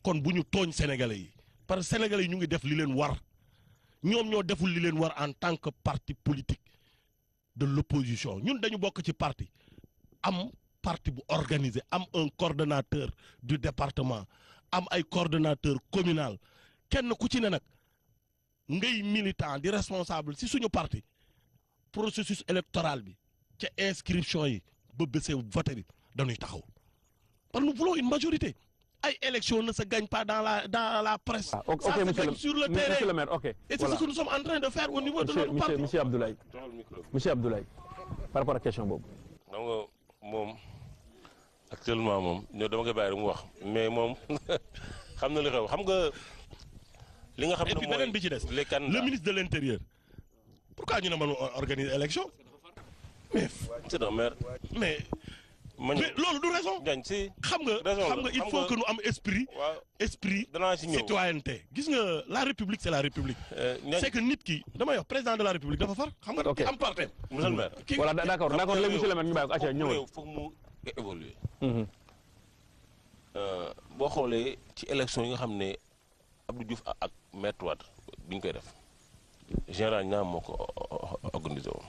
kon bu ñu tooñ sénégalais yi parce que sénégalais yi ñu ngi def li leen war ñoom ñoo deful li leen war en tant que parti politique de l'opposition ñun dañu bokk ci parti am parti bu organisé am un coordonnateur du département am ay coordonnateur communal kenn ku ci ne nag ngay militant di responsable ci suñu parti processus électoral bi ca inscription yi ba bésee vote bi dañuy taxaw parce que nous voulons une majorité ay élection ne se gagne pas dans la presse. Ah, okay, ça se gagne sur le terrain. Monsieur le maire, ok. Et c'est ce que nous sommes en train de faire au niveau de notre parti. Monsieur Abdoulaye par rapport à question boobu. xam nga moom actuellement moom ñoo dama koy bàyyi rek mu wax mais moom xam na li xew xam nga. li nga xam ne mooy et puis beneen bi ci des le ministre de l'intérieur pourquoi ñu ne mën organiser élection mais c'est un maire. mais mais loolu du raison. Diagne si. xam nga il faut que nu am esprit. waaw esprit danaa si ñëw citoyenneté. gis nga la république c'est la république. c'est que nit ki damay wax président de la république dafa far. xam nga am parti. monsieur le maire. voilà d'accord léegi monsieur le maire ñu bàyyi ko acca ñëwal. foog mu évoluer. boo xoolee ci élection yi nga xam ne Abdou Diouf ak Maître Wade bi ñu koy def général ñaam moo ko organisé woon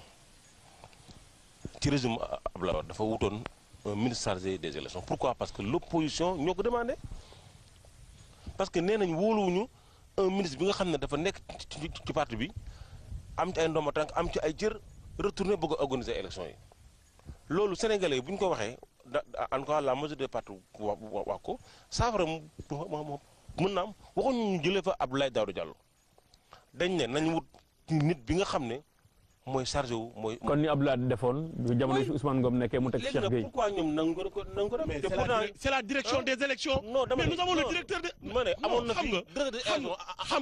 ci régime Abdoulaye Wade dafa wutoon un ministre chargé des élections pourquoi parce que l'opposition ñoo ko demandé parce que nee nañ wóoluwuñu un ministre bi nga xam ne dafa nekk ci parti bi am ci ay ndomba tànk am ci ay cër retourné bëgg a organiser élection yi loolu sénégalais yi bu ñu ko waxee en tout cas la majorité des partis wax ko saafara mën na am waxuñu ñu jëlee fa Abdoulaye Daouda Diallo dañ ne nañ wut nit bi nga xam ne mooy chargé wu mooy. kon ni Abdoulaye defoon jamono si Ousmane Ngom nekkee mu teg Cheikh Gueye. léegi nag pourquoi ñoom nangu ko def. mais c'est la direction des élections. non dama mais nous avons le directeur de. ma ne amoon na fi xam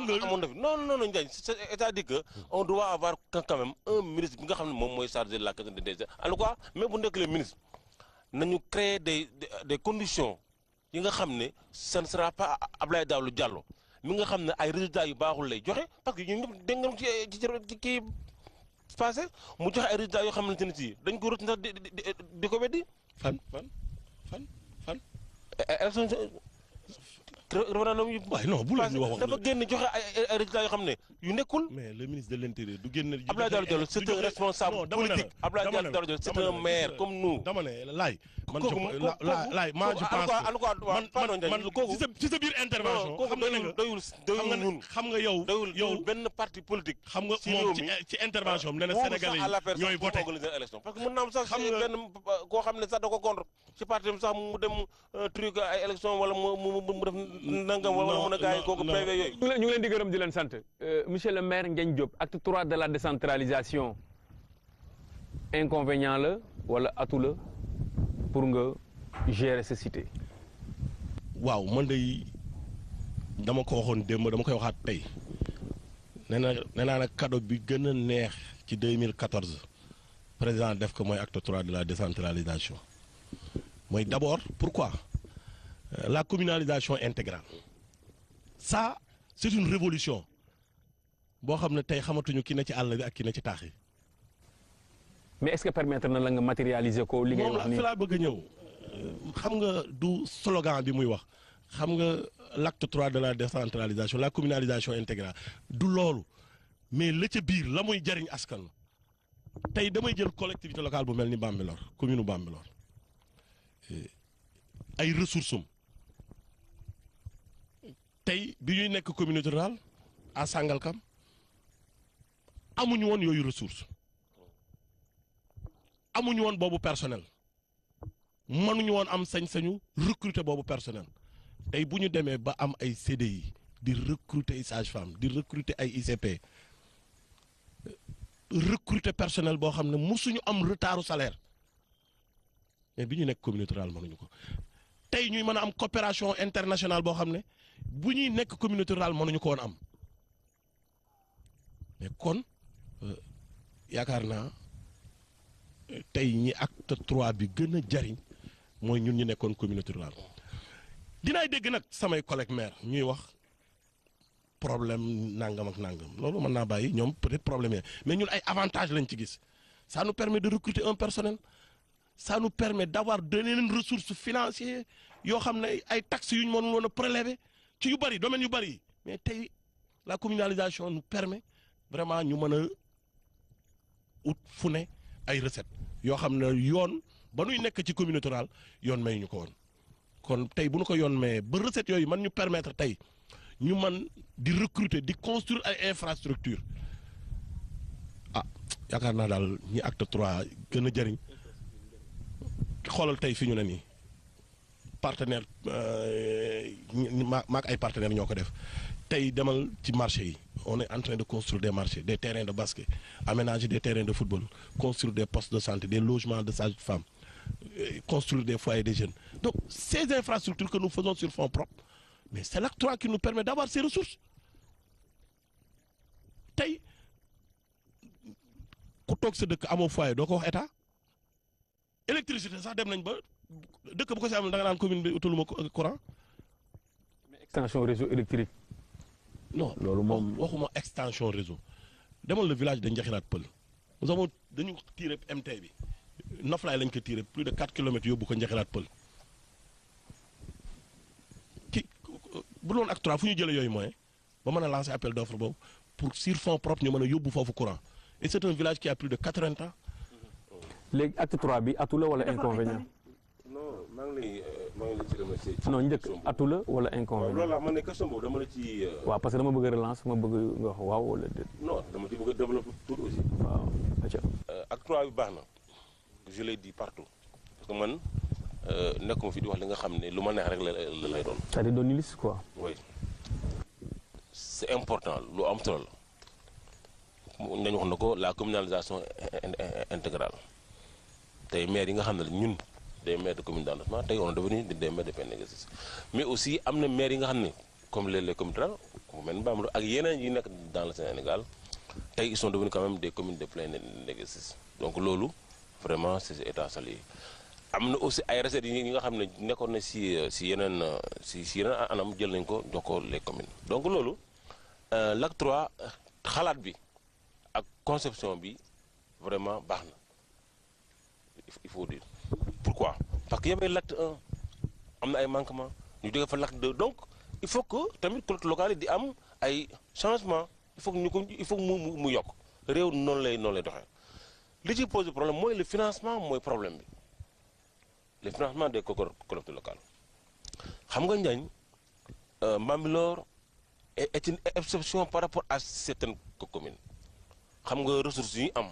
nga amoon na fi non Ndiagne c'est-à-dire que on doit avoir quand même un ministre bi nga xam ne moom mooy chargé de la question des en tout cas même bu nekk le ministre nañu créer des conditions yi nga xam ne ça ne sera pas Abdoulaye Daouda Diallo mi nga xam ne ay résultats yu baaxul lay joxe parce que ñun ñëpp dégg nga ci kii passé mu joxe ay résultats yoo xamante ne si dañ ko rëcc ndax di ko weddi. fan. élection référendum yu. waaye non bu leen ñu wax dafa génn joxe ay résultats yoo xam ne yu nekkul. mais le ministre de l'intérieur du génn. Abdoulaye Daouda Diallo c'est un responsable politique. Abdoulaye Daouda Diallo c'est un maire comme nous. dama ne laay. man je pense ci sa biir intervention. xam nga doyul ñun. xam nga yow benn parti politique. xam nga moom ci intervention am nee na Sénégalais yi ñooy voté parce que mën naa am sax benn koo xam ne sax da ko contre ci parti am sax mu dem truc ay élection wala mu def nangam wala mun a gars yi kooku PV yooyu. ñu ngi leen di gërëm di leen sant monsieur le maire Ndiagne Diop acte 3 de la décentralisation inconvénient la wala atout la pour nga gérer sa cité. waaw man de dama ko waxoon démb dama koy waxaat tey nee naa nag cadeau bi gën a neex ci 2014 président def ko mooy acte 3 de la décentralisation mooy d'abord pourquoi la communalisation intégrale ça c'est une révolution boo xam ne tey xamatuñu ki ne ci àll bi ak ki ne ci taax yi. mais est-ce que permettre na la nga matérialiser ko li ngay wax nii fi laa bëgg a ñëw xam nga du slogan bi muy wax xam nga l'acte 3 de la décentralisation la communalisation intégrale du loolu mais la ca biir la muy jariñ askan la tey damay jël collectivité locale bu mel ni Bambilor commune Bambilor ay ressources am tey bi ñuy nekk communauté rurale à Sangalkam amuñu woon yooyu ressources amuñu woon boobu personnel mënuñu woon am sañ-sañu recruter boobu personnel tey bu ñu demee ba am ay CDI di recruter ay sage-femme di recruter ay ICP recruter personnel boo xam ne musuñu am retardu salaire mais bi ñu nekk communauté rurale mënuñu ko tey ñuy mën a am coopération internationale boo xam ne bu ñuy nekk communauté rurale mënuñu ko woon am mais kon yaakaar naa tey ñi acte 3 bi gën a jariñ mooy ñun ñu nekkoon communauté rurale dinaay dégg nag samay collègues maire ñuy wax problème nangam ak nangam loolu mën naa bàyyi ñoom peut-être problème mais ñun ay avantages lañ ci gis ça nous permet de recruter un personnel ça nous permet d'avoir yeneen ressources financières yoo xam ne ay taxes yu ñu mënul woon a prélever ci yu bari domaines yu bari mais tey la communalisation nous permet vraiment ñu mën a ut fu ne ay recettes yoo xam ne yoon ba nuy nekk ci communauté rurale yoon may ñu ko woon kon tey bu ñu ko yoon mayee ba recettes yooyu man ñu permettre tey ñu mën di recruter di construire ay infrastructures yaakaar naa daal ñi acte 3 gën a jëriñ xoolal tey fi ñu ne nii partenaire maak ay partenaires ñoo ko def tey demal ci marché yi on est en train de construire des marchés des terrains de basket aménager des terrains de football construire des postes de santé des logements de sages-femmes construire des foyers des jeunes donc ces infrastructures que nous faisons sur fonds propres mais c'est l'acte 3 qui nous permet d'avoir ces ressources tey ku toog sa dëkk amoo foyer doo ko wax état électricité sax dem nañ ba dëkk bu ko si am da nga naan commune bi utuluma courant. mais extension réseau électrique. non loolu moom waxuma extension réseau demal le village de Ndiakhirate Peul nous avons dañu tiré MT bi Noflaay lañ ko tiré plus de 4 kilomètres yóbbu ko Ndiakhirate Peul ki bu doon acte 3 fu ñu jëlee yooyu moyen ba mën a lancer appel d'offre boobu pour sur fonds propres ñu mën a yóbbu foofu courant et c'est un village qui a plus de 80 ans. léegi acte 3 bi atu la wala inconvénient. non maa ngi lay ci remercier. non njëkk atu la wala inconvénient. loolu la ma ne question boobu dama la ci. waaw parce que dama bëgg a relance ma bëgg nga wax waaw wala déet. non dama ci bëgg a développer tout aussi. waaw. acte 3 bi baax na je l'ai dit partout parce que man nekkuma fi di wax li nga xam ne lu ma neex rek la lay doon. c'est-à-dire doon ni liste quoi. oui c'est important lu am solo la nañu wax na ko la communalisation intégrale tey maire yi nga xam ne ñun des maires de commune d'arrondissement tey on est devenu des maires de plein exercice mais aussi am na maires yi nga xam ne comme les communes rurales mu mel ni Bambilor ak yeneen yi nekk dans le Sénégal tey ils sont devenus quand même des communes de plein exercice donc loolu vraiment c'est état salué am na aussi ay recettes yi nga xam ne nekkoon na si yeneen anam jël nañ ko jox ko les communes donc loolu l'acte 3 xalaat bi ak conception bi vraiment baax na il faut dire pourquoi parce que y avait l'acte 1 am na ay manquements ñu jóge fa l'acte 2 donc il faut que tamit collectivités locales yi di am ay changements il faut mu yokk réew noonu lay doxee li ci pose problème mooy le financement mooy problème bi le financement des collectivités locales xam nga Ndiagne Bambilor est une exception par rapport à certaines communes xam nga ressources yi am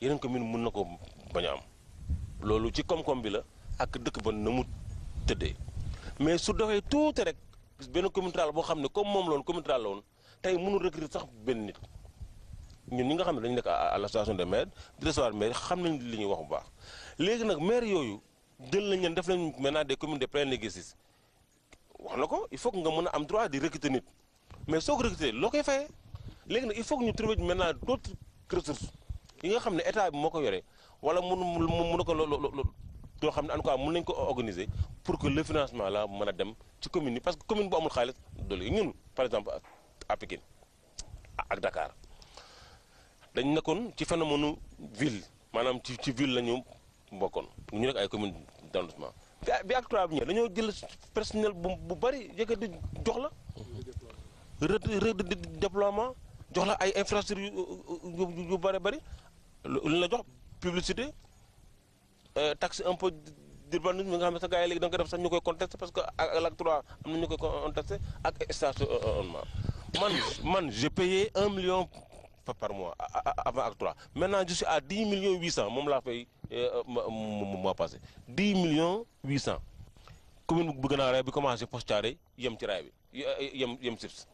yeneen commune mën na ko bañ a am loolu ci koom-koom bi la ak dëkk ba na mu tëddee mais su doxee tuuti rek benn commune rurale boo xam ne comme moom la woon commune rurale la woon tey mënul recruter sax benn nit ñun ñi nga xam ne dañu nekk à l'association des maires di recevoir maire xam nañ li ñuy wax bu baax léegi nag maire yooyu jël nañ leen def nañ maintenant des communes de plein exercice wax na ko il faut que nga mën a am droit di recruter nit mais soo ko recruter loo koy fayee léegi nag il faut que ñu trouver maintenant d'autres ressources yi nga xam ne état bi moo ko yore wala mun ko loo xam ne en tout cas mën nañu ko organiser pour que le financement là mën a dem ci commune yi parce que commune bu amul xaalis doole ñun par exemple à Pikine ak Dakar dañ nekkoon ci phénomène ville maanaam ci ville la ñu bokkoon ñu nekk ay commune d'arrondissement bi acte 3 bi ñëw dañoo jël personnel bu bari yëkkati jox la redéploiement jox la ay infrastructures yu bari lu la jox publicité taxe un peu d'urbanisme nga xam ne sa gars yi léegi da nga ko def sax ñu koy contesté parce que ak l'acte 3 am na ñu koy contesté ak stationnement man j'ai payé 1 million par mois avant acte 3 maintenant je suis à 10 millions 800 moom laa fay mois passé 10 millions 800 commune bu gën a raay bi commencé Poste Thiaroye yem ci raay bi yem SIPS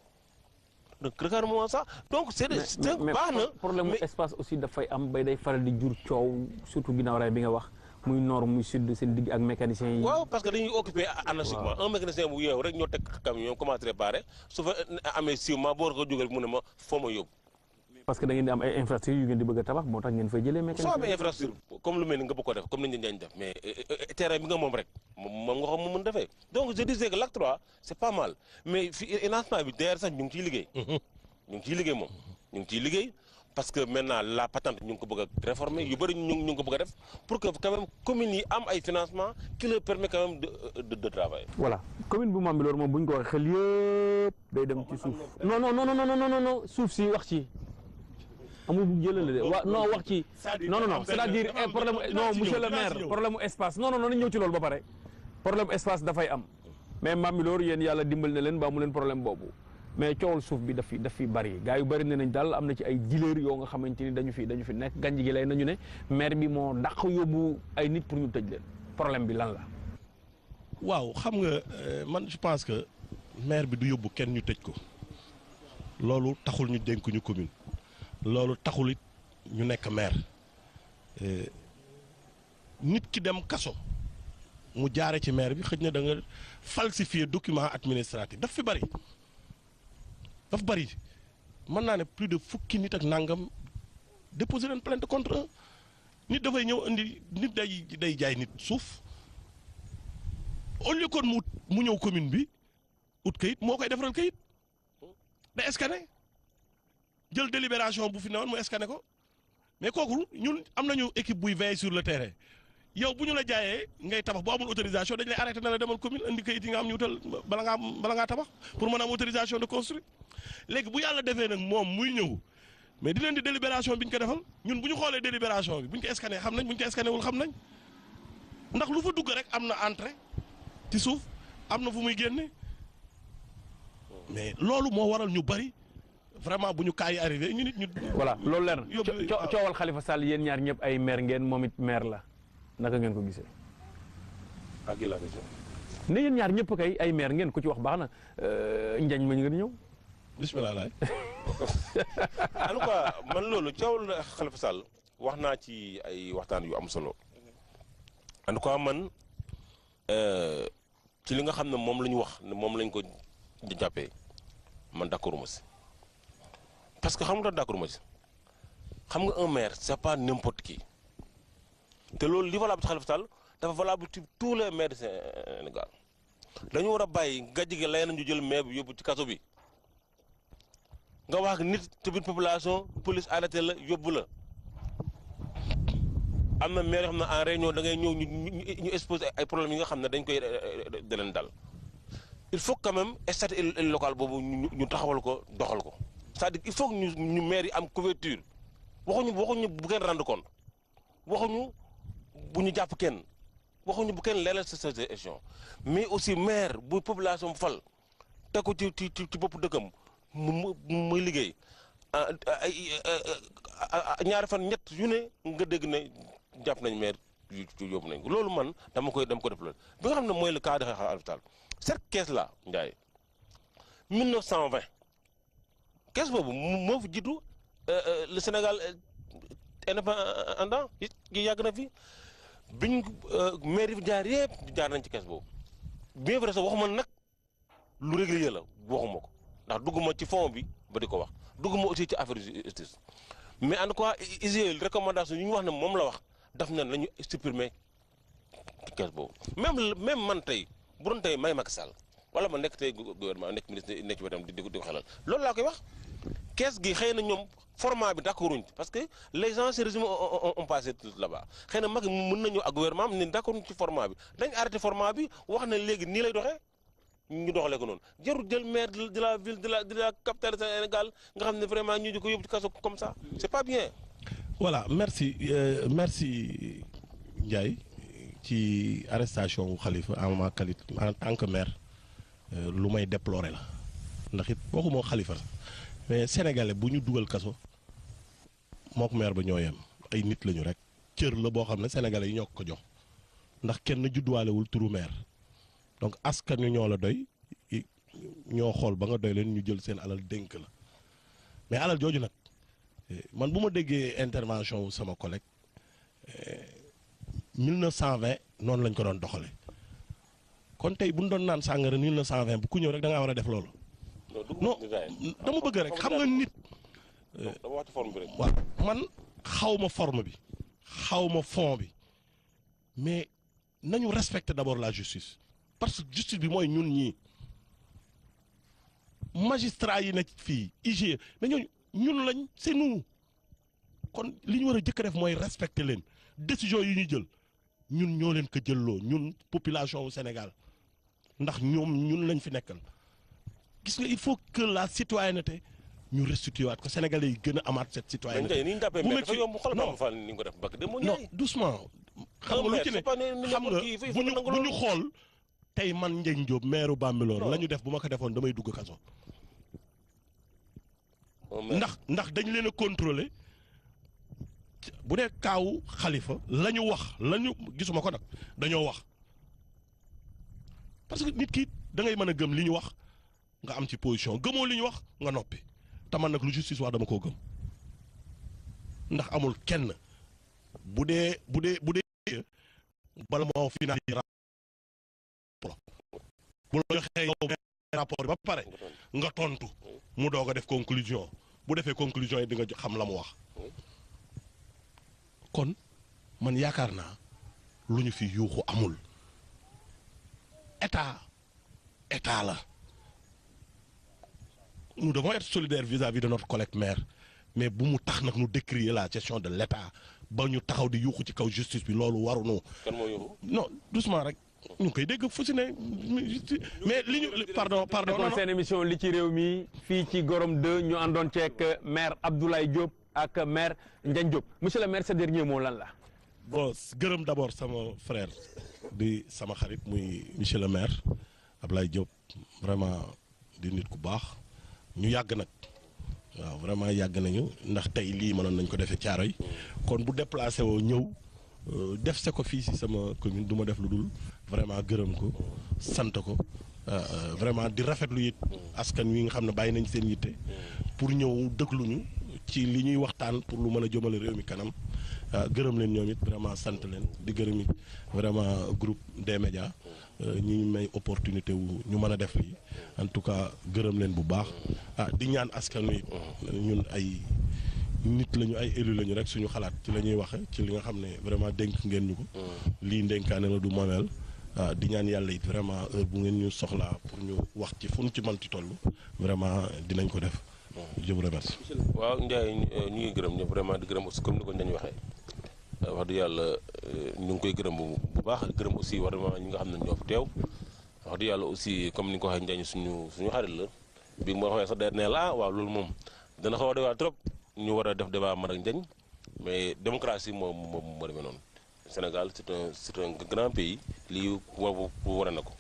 donc regarde-moi ça donc c'est baax na problème espace aussi dafay am bay day faral di jur coow surtout ginnaaw raay bi nga wax muy nord muy sud seen digg ak mécaniciens yi. waaw parce que dañuy occupé anarchiquement un mécanicien bu yeewu rek ñoo teg camion commencé réparer su fa amee 6 mois boo war ko jógal mu ne ma foo ma yóbbu. parce que da ngeen di am ay infrastructures yu ngeen di bëgg a tabax moo tax ngeen fay jëlee mécanicien. soo amee infrastructure comme lu mel ni nga bëgg ko def comme ni ñu def mais terrain bi nga moom rek moom nga xam mu mën defee donc je disais que l'acte 3 c'est pas mal mais fi financement bi d'ailleurs sax ñu ngi ciy liggéey. ñu ngi ciy liggéey moom ñu ngi ciy liggéey parce que maintenant la patente ñu ngi ko bëgg a réformer yu bëri ñu ngi ko bëgg a def pour que quand même communes yi am ay financement qui leur permet quand même de travailler. voilà commune bu Bambilor moom bu ñu ko waxee xel yëpp day dem ci suuf. non suuf si wax ci amul bu jëlale de wa non wax ci. non c'est-à-dire problème non monsieur le maire problème mu espace non nañu ñëw ci loolu ba pare problème espace dafay am mais Bambilor yéen yàlla dimbal na leen ba mu leen problème boobu. mais coowal suuf bi daf fi bari gars yu bari ne nañ daal am na ci ay dealers yoo nga xamante ni dañu fi nekk gànj gi lay nañu ne maire bi moo dàq yóbbu ay nit pour ñu tëj leen problème bi lan la. waaw xam nga man je pense que maire bi du yóbbu kenn ñu tëj ko loolu taxul ñu dénk ñu commune loolu taxul it ñu nekk maire nit ki dem kaso mu jaare ci maire bi xëj na da nga falsifier document administratif daf fi bari. dafa bari mën naa ne plus de fukki nit ak nangam déposer leen plainte contre un nit dafay ñëw indi nit day jaay nit suuf au lieu kon mu ñëw commune bi ut kayit moo koy defaral kayit da scanné jël délibération bu fi newoon mu scanné ko mais kooku ñun am nañu équipe buy veiller sur le terrain yow bu ñu la jaayee ngay tabax bu amul autorisation dañ lay arrêté na la demal commune indi kayit yi nga am ñu wutal bala ngaa tabax pour mën a am autorisation de construire léegi bu yàlla defee nag moom muy ñëw mais di leen di délibération bi ñu ko defal ñun bu ñu xoolee délibération bi bu ñu ko scanné xam nañ bu ñu ko scanné wul xam nañ ndax lu fa dugg rek am na entrée ci suuf am na fu muy génne mais loolu moo waral ñu bari vraiment bu ñu kaa yi arrivé ñu nit ñu. voilà loolu leer na coowal Khalifa Sall yéen ñaar ñëpp ay maire ngeen moom it maire la naka ngeen ko gisee. ak la question. ne yéen ñaar ñëpp kay ay maire ngeen ku ci wax baax na Njañ ma ñu ngeen ñëw. bisimilah laay. en tout cas man loolu coowal Khalifa Sall wax naa ci ay waxtaan yu am solo en tout cas man ci li nga xam ne moom la ñu wax ne moom lañ ko jàppee man d'accord ma si parce que xam nga d'accord ma si xam nga un maire c'est pas n'importe qui te loolu li valable ci Khalifa Sall dafa valable ci tous les maires du Sénégal dañu war a bàyyi gàjj gi lay nañu jël maire bi yóbbu ci kaso bi nga wax nit te biir population police arrêté la yóbbu la am na maire yoo xam ne en réunion da ngay ñëw ñu exposé ay problèmes yi nga xam ne dañ koy da leen dal il faut quand même statut local boobu ñu taxawal ko doxal ko c'est-à-dire il faut que ñu maire yi am couverture waxuñu bu kenn rendre compte waxuñu bu ñu jàpp kenn waxuñu bu kenn leelal sa gestion mais aussi maire bu population fal te ko ci bopp dëkkam muy liggéey ñaari fan ñett yu ne nga dégg ne jàpp nañ maire yu yóbbu nañ ko loolu man dama ko def loolu bi nga xam ne mooy le cas de Khalifa Sall cette caisse là Ndiaye 1920 caisse boobu moo fi jiitu le Sénégal indépendant yi yàgg na fi biñ maire yi fi jaar yëpp jaar nañ ci caisse boobu bien vrai sax waxuma nag lu régulier la waxuma ko ndax dugguma ci fond bi ba di ko wax dugguma aussi ci affaire justice mais en tout cas IGE recommandation yi ñu wax ne moom la wax daf na nañu supprimer ci caisse boobu même man tey bu doon tey may Macky Sall wala ma nekk tey gouvernement nekk ministre nekk ci wetam di ko xelal loolu laa koy wax caisse gi xëy na ñoom format bi d'accorduñ parce que les gens se résument ont passé là-bas xëy na Macky mën nañu ak gouvernement am ne d'accorduñ ci format bi dañ arrêté format bi wax na léegi nii lay doxee ñu doxalee ko noonu jarul jël maire de la ville de la capitale Sénégal nga xam ne vraiment ñu di ko yóbbu ci kaso comme ça c'est pas bien. voilà merci Ndiaye ci arrestation wu Khalifa en ma qualité en tant que maire lu may déplorer la ndax it waxuma Khalifa la mais sénégalais bu ñu dugal kaso mook maire ba ñoo yem ay nit lañu rek cër la boo xam ne sénégalais yi ñoo ko jox ndax kenn judduwaalewul turu maire donc askan wi ñoo la doy ñoo xool ba nga doy leen ñu jël seen alal dénk la mais alal jooju nag man bu ma déggee intervention wu sama collègue 1920 noonu lañ ko doon doxale kon tey bu ñu doon naan sàngara 1920 bu ku ñëw rek da ngaa war a def loolu. non dama bëgg rek xam nga nit. dama wax ci forme bi rek. waaw man xaw ma forme bi xaw ma fond bi mais nañu respecter d'abord la justice parce que justice bi mooy ñun ñii magistrat yi nekk fii IGE mais ñun lañ c'est nous kon li ñu war a jëkk def mooy respecter leen décision yi ñu jël ñun ñoo leen ko jëlloo ñun population wu Sénégal ndax ñun lañ fi nekkal gis nga il faut que la citoyenneté ñu restituer waat ko Sénégalais yi gën a amaat cette citoyenneté. ni ñu jàppee mais dafa yomb xool Bamba Fall ni nga ko def bakk dem non doucement. xam nga lu ci ne xam nga bu ñu xool tey man Ndiagne Diop maire Bambilor la ñu def bu ma ko defoon damay dugg kaso. ndax dañu leen a contrôler bu dee kaawu Khalifa la ñu wax la ñu gisuma ko nag dañoo wax parce que nit ki da ngay mën a gëm li ñu wax nga am ci position gëmoo li ñu wax nga noppi te man nag lu justice wax dama koo gëm ndax amul kenn bu dee bala moo finaliser bu la joxee yow rapport ba pare nga tontu mu doog a def conclusion bu defee conclusion yi di nga xam la mu wax kon man yaakaar naa lu ñu fi yuuxu amul état la nous devons être solidaires vis-à-vis de notre collègue maire mais bu mu tax nag nu décrier la gestion de l'état ba ñu taxaw di yuuxu ci kaw justice bi loolu waruñu. kan moo yuuxu. non doucement rek ñu ngi koy dégg fu si ne mais li ñu pardon kon seen émission li ci réew mi fii ci Gorom 2 ñu àndoon ceeg maire Abdoulaye Diop ak maire Ndiagne Diop monsieur le maire sa dernier mot lan la. bon gërëm d'abord sama frère di sama xarit muy monsieur le maire Abdoulaye Diop vraiment di nit ku baax ñu yàgg nag waaw vraiment yàgg nañu ndax tey lii mënoon nañ ko defee Thiaroye kon bu déplacé woo ñëw def se ko fii si sama commune du ma def lu dul vraiment gërëm ko sant ko vraiment di rafetlu it askan wi nga xam ne bàyyi nañ seen yitte pour ñëw dégluñu ci li ñuy waxtaan pour lu mën a jëmale réew mi kanam gërëm leen ñoom it vraiment sant leen di gërëm it vraiment groupe des médias ñi may opportunité wu ñu mën a def lii en tout cas gërëm leen bu baax di ñaan askan wi ñun ay nit lañu ay élu lañu rek suñu xalaat ci la ñuy waxe ci li nga xam ne vraiment dénk ngeen ñu ko lii ndénkaane la du moomeel di ñaan yàlla it vraiment heure bu ngeen ñu soxlaa pour ñu wax ci fu ñu ci mënti toll vraiment dinañ ko def je vous remercie. waaw Ndiaye ñu ngi gërëm ñëpp vraiment di gërëm aussi comme ni ko dañu waxee wax dëgg yàlla ñu ngi koy gërëm bu baax gërëm aussi vraiment ñi nga xam ne ñoo fi teew wax dëgg yàlla aussi comme ni nga ko waxee Ndiaye suñu xarit la bi nga ma waxee sax day ne la waaw loolu moom dana xaw a doy waar trop ñu war a def débat man ak Ndiagne mais démocratie moo demee noonu Sénégal c'est un grand pays lii war na ko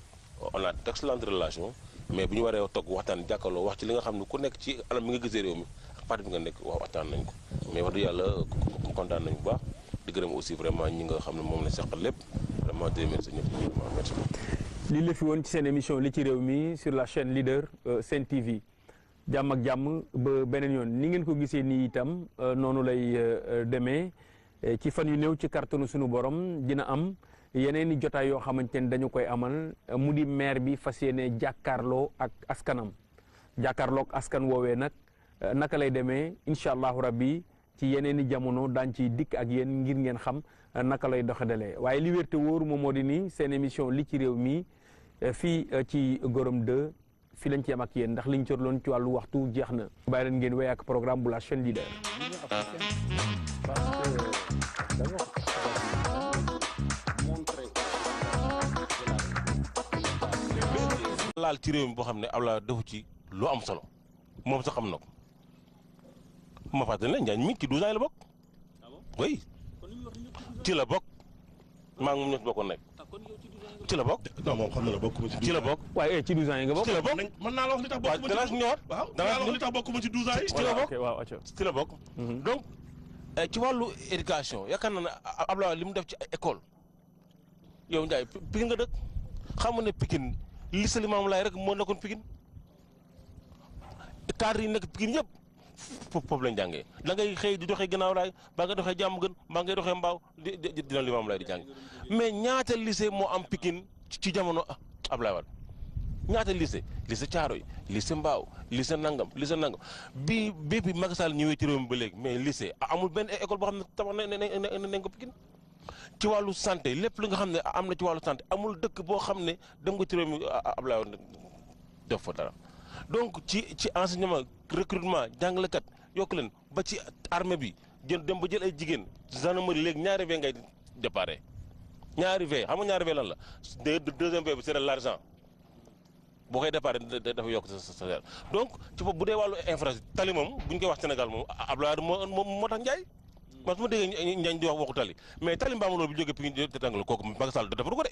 on a d'excellentes relations mais bu ñu waree toog waxtaan jàkkaarloo wax ci li nga xam ne ku nekk ci anam bi nga gisee réew mi ak parti bi nga nekk waxtaan nañ ko mais wax dëgg yàlla kontaan nañ bu baax di gërëm aussi vraiment ñi nga xam ne moom la seqal lépp vraiment di remercier ñëpp vraiment merci. lii la fi woon ci seen émission li ci réew mi sur la chaîne leader Sen TV jàmm ak jàmm ba beneen yoon ni ngeen ko gisee nii itam noonu lay demee ci fan yu néew ci kàttanu sunu borom dina am yeneen i jotaay yoo xamante ni dañu koy amal mu di maire bi fas yéene jàkkaarloo ak askanam jàkkaarloo ak askan woowee nag naka lay demee incha allahu rabbi ci yeneen i jamono daañ ci dikk ak yéen ngir ngeen xam naka lay doxadalee waaye li wér te wóor moom moo di ni seen émission li ci réew mi fii ci Gorom 2 fii lañ ci yem ak yéen ndax liñ cërloon ci wàllu waxtu jeex na. bàyyi leen ngeen wéy ak programme bu la chaîne leader. laal ci réew mi boo xam ne Abdoulaye defu ci lu am solo moom sax xam na ko ma fàttali ne Ndiagne mi ci 12 ans la bokk oui ci la bokk maa ngi moom ñoo ci bokkoon nekk ci la bokk. non moom xam na la bokkuma ci 12 ans ci la bokk. waaye ci 12 ans yi nga bokk. ci la bokk mën naa la wax li tax bokkuma ci danaa si ñëwaat. waaw danaa la wax li tax bokkuma ci 12 ans yi. ci la bokk waaw ci la bokk. donc ci wàllu éducation yaakaar naa ne Abdoulaye li mu def ci école yow Ndiaye Pikine nga dëkk xam nga ne Pikine lycée Limamoulaye rek moo nekkoon Pikine cadre yi nekk Pikine yëpp foofu lañ jàngee da ngay xëy di doxee gannaaw raay baa nga doxee jàmm gën baa ngay doxee mbaaw dina Limamoulaye di jàng mais ñaata lycée moo am Pikine ci jamono Abdoulaye Wade ñaata lycée Thiaroye lycée Mbao lycée Nangam bi Macky Sall ñëwee ci réew mi ba léegi mais lycée amul benn école boo xam ne tabax nañ ko Pikine ci wàllu santé lépp li nga xam ne am na ci wàllu santé amul dëkk boo xam ne dem nga ci réew mi Abdoulaye Wade def fa dara donc ci enseignement recrutement jàngalekat yokk leen ba ci armée bi dem ba jël ay jigéen gendarmerie léegi ñaari V ngay déparé ñaari V xam nga ñaari V lan la deuxième V bi c'est de l'argent boo koy déparé dafa yokk sa donc ci bu dee wàllu infrastructure tali moom bu ñu koy wax Sénégal moom Abdoulaye Wade moo tax Ndiaye man su ma déggee Ndiagne di wax waxu tali mais tali Mbambilor bi jógee Pikine te tàngal kooku Macky Sall defaru ko de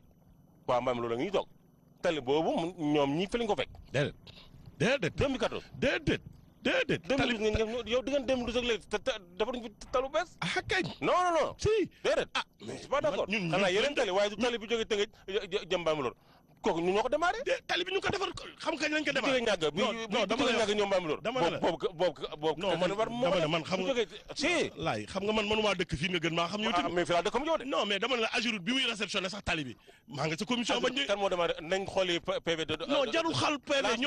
waaw Mbambilor la ngi toog tali boobu ñoom ñi fi lañ ko fekk. déedéet 2014. déedéet. tali bi yow di ngeen dem du léegi defaruñ fi talu bees. ah kañ. non. si déedéet. mais je suis pas d'accord xanaa yeneen tali waaye du tali bi jógee Tëngéej jëm Mbambilor kooku ñu ñoo ko démarré. tali bi ñu ko defar xam kañ lañ ko démarré. non dama la ñàgg ñoom Mbambilor. dama la boobu non man xam nga si laay xam nga man mënumaa dëkk fii nga gën maa xam yow tamit. mais fii laa dëkk comme yow de. non mais dama ne la Ageroute bi muy réceptionné sax tali bi maa nga sa commission bañ kan moo démarré nañ xooli PV de non jarul xal PV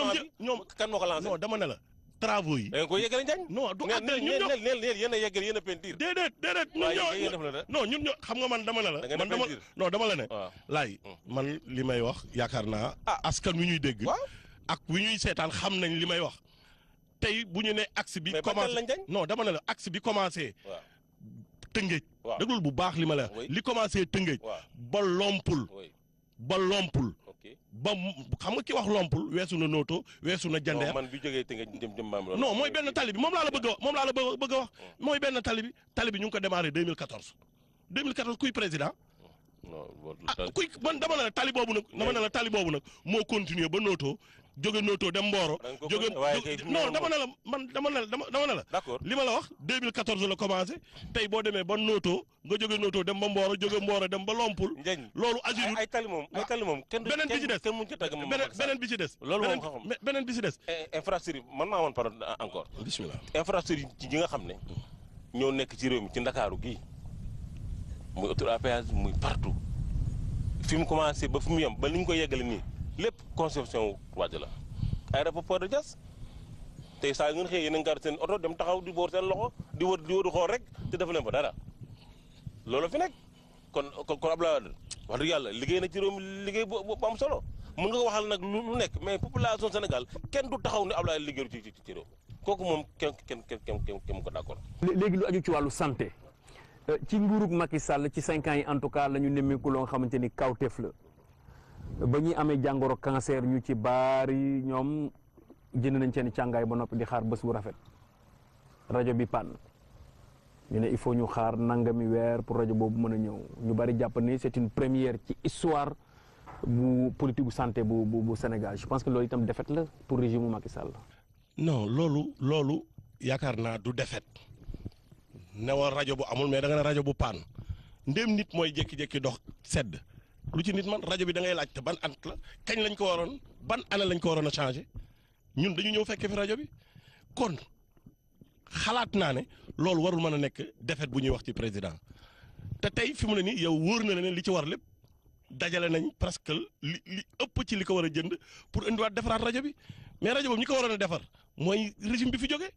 ñoom kan moo ko lancé non dama ne la travaux yi. da ngeen koy yeggale Ndiagne. non du àggale ñun ñoo neel yéen a yeggale yéen a peinture. déedéet non ñun ñoo xam nga man dama ne la. man dama la ne. laay man li may wax yaakaar naa askan wi ñuy dégg. ak wi ñuy seetaan xam nañ li may wax. tey bu ñu ne axe bi. commencé non dama ne la axe bi commencé. Tëngéej. déglul bu baax li ma la li commencé Tëngéej. ba Lompul. ba Lompul. ba xam nga ki wax Lompul weesu na Noto weesu na Jandeer. man bi jógee Tëngéej jëm maam la. non mooy benn tali bi moom laa la bëgg a wax moom laa la bëgg a wax. mooy benn tali bi ñu ngi ko démarré 2014. 2014 kuy président. kuy man dama ne la tali boobu nag moo continuer ba Noto. jóge Noto dem Mboro. non dama ne la d'accord li ma la wax 2014 la commencé tey boo demee ba Noto nga jóge Noto dem ba Mboro jóge Mboro dem ba Lompul. loolu Azurut ay tali moom kenn beneen bi ci des kenn mu ci tagg beneen bi ci des. loolu moom xam beneen bi ci des. infrastructure man maa woon par encore. bismillah infrastructure yi nga xam ne ñoo nekk ci réew mi ci Ndakaaru gii muy autoroute à péage muy partout fi mu commencé ba fi mu yem ba ni ñu koy yeggale nii. lépp conception wàcc la aéroport de Diass tey saa yu ngeen xëyee yéen a ngi seen oto dem taxaw di boor seen loxo di wër xool rek te dafa leen fa dara loolu fi nekk kon Abdoulaye Wade wax dëgg yàlla liggéey na ci réew mi liggéey bu am solo mën nga ko waxal nag lu nekk mais population Sénégal kenn du taxaw ne Abdoulaye liggéeyu ci réew kooku moom kenn ko d'accord. léegi lu aju ci wàllu santé ci nguurug Macky Sall ci 5 ans yi en tout cas la ñu nemmeeku loo nga xamante ni kawteef la. ba ñuy amee jàngoro cancer ñu ci baari ñoom jënd nañ seen càngaay ba noppi di xaar bés bu rafet rajo bi pann ñu ne il faut ñu xaar nangami weer pour rajo boobu mën a ñëw ñu bari jàpp ni c'est une première ci histoire bu politique bu santé bu Sénégal je pense que loolu itam défaite la pour régime Macky Sall. non loolu yaakaar naa du défaite ne woon rajo bu amul mais da nga ne rajo bu pann ndéem nit mooy jékki-jékki dox sedd. lu ci nit man rajo bi da ngay laajte ban at la kañ lañ ko waroon ban année lañ ko waroon a changé ñun dañu ñëw fekkee fi rajo bi kon xalaat naa ne loolu warul mën a nekk défaite bu ñuy wax ci président te tey fi mu ne nii yow wóor na ne li ci war lépp dajale nañ presque li ëpp ci li ko war a jënd pour indiwaat defaraat rajo bi mais rajo boobu ñi ko waroon a defar mooy régime bi fi jógee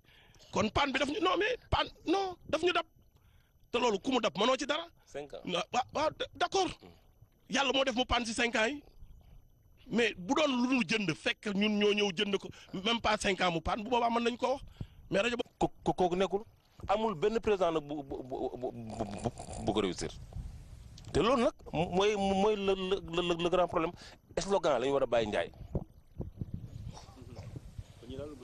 kon panne bi daf ñu non mais panne non daf ñu dab te loolu ku mu dab mënoo ci dara. 5 ans waaw d'accord. yàlla moo def mu panne ci 5 ans yi mais bu doon lu ñu jënd fekk ñun ñoo ñëw jënd ko même pas 5 ans mu panne bu boobaa mën nañ koo wax mais rajo kooku nekkul amul benn président nag bu ko réussir te loolu nag mooy le grand problème slogan la ñu war a bàyyi Ndiaye.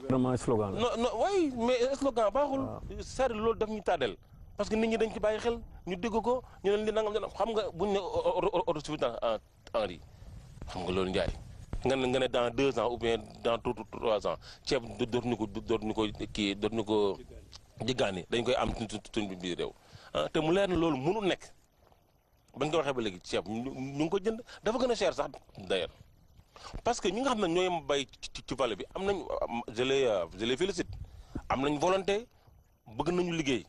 vraiment slogan la. non oui mais slogan baaxul. c'est loolu daf ñu tàddeel parce que nit ñi dañ ci bàyyi xel ñu dégg ko ñu leen di nangam xam nga buñ ne autosuffisance en riz xam nga loolu Ndiaye nga ne dans 2 ans ou bien dans 3 ans ceeb dootuñu ko jéggaani dañ koy am suñ biir réew te mu leer na loolu mënul nekk bañ ko waxee ba léegi ceeb ñu ngi ko jënd dafa gën a cher sax d'ailleurs parce que ñi nga xam ne ñooy bay ci vallée bi am nañ je les félicite am nañ volonté bëgg nañu liggéey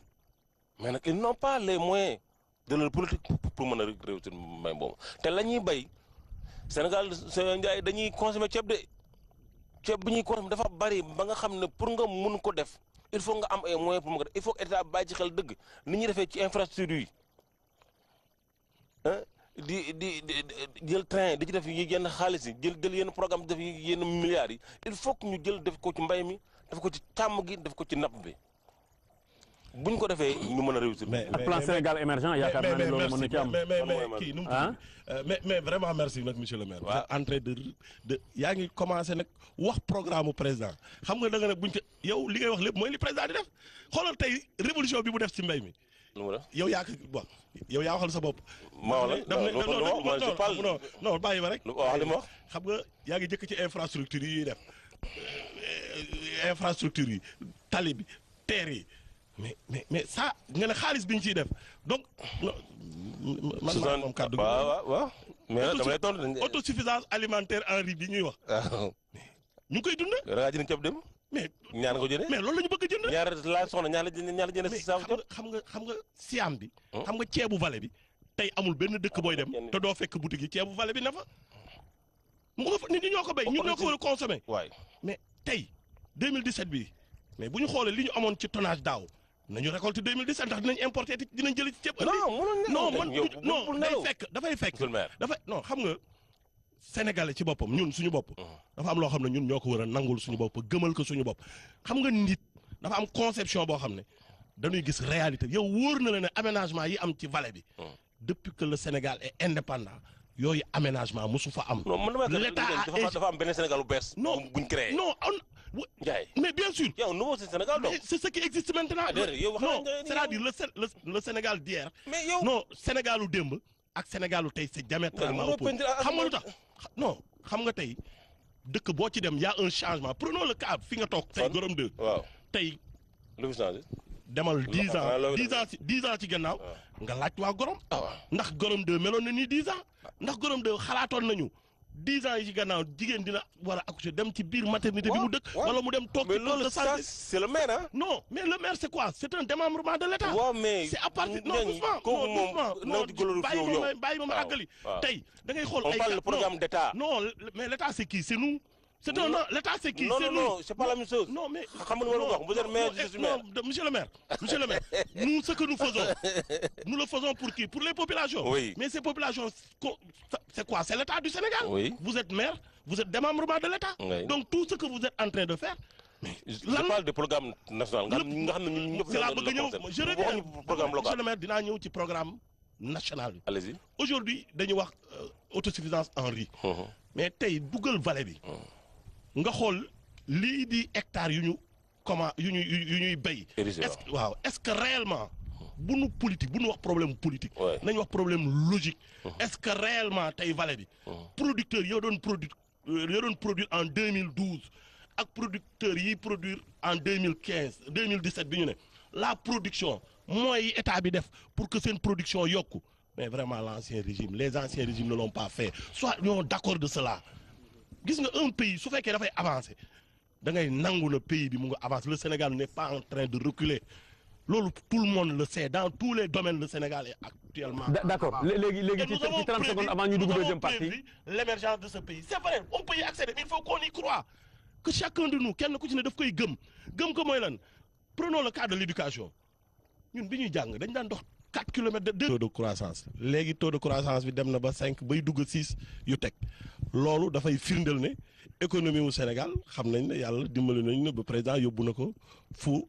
mais nag ils n'ont pas les moyens de leur politique pour mën a réussir mbay boobu te la ñuy bay Sénégal Ndiaye dañuy consommer ceeb de ceeb bi ñuy consommer dafa bari ba nga xam ne pour nga mun ko def il faut nga am ay moyens pour mu ko def il faut que état bàyyi ci xel dëgg ni ñuy defee ci infrastructure yi di jël train di ci def yenn xaalis yi jël yenn programme def yenn milliards yi il faut que ñu jël def ko ci mbay mi def ko ci càmm gi def ko ci napp bi buñ ko defee ñu mën a réussir. ak plan Sénégal émergent yaakaar naa ne loolu mën na ci am. mais kii nu mu mais vraiment merci nag monsieur le maire. vous êtes en train de yaa ngi commencé nag wax programme mu président xam nga da nga ne buñ ko yow li ngay wax lépp mooy li président di def xoolal tey révolution bi mu def ci mbay mi. yow yaa ko bon yow yaa waxal sa bopp. maa la non bàyyi ma rek. wax li ma wax xam nga yaa ngi jëkk ci infrastructure yi ñuy def infrastructure yi tali bi terre yi. mais ça nga ne xaalis bi ñu ciy def donc. man maa moom kàddu gi waaw mais dama lay tontu autosuffisance alimentaire en riz bi ñuy wax. ñu ngi koy dund. da ngaa jënd ceeb dem. mais ñaar nga ko jëndee. mais loolu la ñu bëgg a jënd. ñaar laa soxna ñaar la jëndee si saabu jot. xam nga siam bi. xam nga ceebu vallée bi. tey amul benn dëkk booy dem te doo fekk boutique yi ceebu vallée bi na fa. mu nga fa nit ñi ñoo ko béy ñun ñoo ko war a consommer. waay mais tey 2017 bi mais bu ñu xoolee li ñu amoon ci tonnage daaw nañu récolter 2017 ndax dinañ importer te dinañ jëli ci ceeb. non dafay fekk. non xam nga sénégalais ci boppam ñun suñu bopp. dafa am loo xam ne ñun ñoo ko war a nangul suñu bopp gëmal ko suñu bopp xam nga nit dafa am conception boo xam ne dañuy gis réalité yow wóor na la ne aménagement yi am ci vallée bi. depuis que le Sénégal est indépendant yooyu aménagement mosu fa am. l'État dafa am benn Sénégal bu bees. non buñ créé. non Ndiaye mais bien sûr. yow nouveau Sénégal donc. c'est ce qui existe maintenant. non c'est-à-dire le Sénégal d'hier. mais yow non Sénégalu démb ak Sénégalu tey c'est diamétralement opposé. xam nga lu tax non xam nga tey dëkk boo ci dem y a un changement prenons le cas fi nga toog. tey Gorom 2. waaw tey. lu fi changé. demal 10 ans ci gannaaw. nga laaj waa Gorom. ndax Gorom 2 meloon na ni 10 ans. ndax Gorom 2 xalaatoon nañu 10 ans yi ci gannaaw jigéen dina war a accoucher dem ci biir maternité bi mu dëkk. wala mu dem toog ci poste de santé. c'est le maire hein. non mais le maire c'est quoi c'est un démembrement de l'État. waaw mais c'est à partir non doucement bàyyi ma àggali. tey da ngay xool ay. on parle de programme d'État. non mais l'État c'est qui c'est nous. c'est un l'État c'est qui. non c'est pas la même chose. non mais xam nga lu ma wax vous êtes maire je suis maire. non monsieur le maire nous ce que nous faisons nous le faisons pour qui pour les populations. oui mais ces populations c'est quoi c'est l'État du Sénégal. oui vous êtes maire vous êtes démembrement de l'État. oui. donc tout ce que vous êtes en train de faire. je parle de programme national. nga xam ne ñun ñëpp. c'est la bëgg a ñëw je reviens programme local. monsieur le maire dinaa ñëw ci programme national bi. allez-y. aujourd'hui dañu wax autosuffisance en riz. mais tey dugal vallée bi. nga xool lii di hectares yu ñuy béy. est-ce que réellement bu nu politique bu nu wax problème politique. nañu wax problème logique. est-ce que réellement tey vallée bi. producteurs yoo doon produire en 2012 ak producteurs yi produire en 2017 bi ñu ne la production mooy état bi def pour que seen production yokku mais vraiment les anciens régimes ne l'ont pas fait soit ñoo d'accord de cela. gis nga un pays su fekkee dafay avancer da ngay nangu na pays bi mu nga avancer le Sénégal n'est pas en train de reculer loolu tout le monde le sait dans tous les domaines le Sénégal est actuellement. d'accord léegi ci 30 secondes avant ñu dugg deuxième partie. l'émergence de ce pays c'est vrai on peut y accéder mais il faut qu'on y croit que chacun de nous kenn ku ci ne daf koy gëm ko mooy lan prenons le cas de l'éducation ñun bi ñuy jàng dañ daan dox 4 kilomètres de taux de croissance léegi taux de croissance bi dem na ba 5 bay dugg 6 yu teg loolu dafay firndeel ne économie wu Sénégal xam nañ ne yàlla dimbali nañ ne ba président yóbbu na ko fu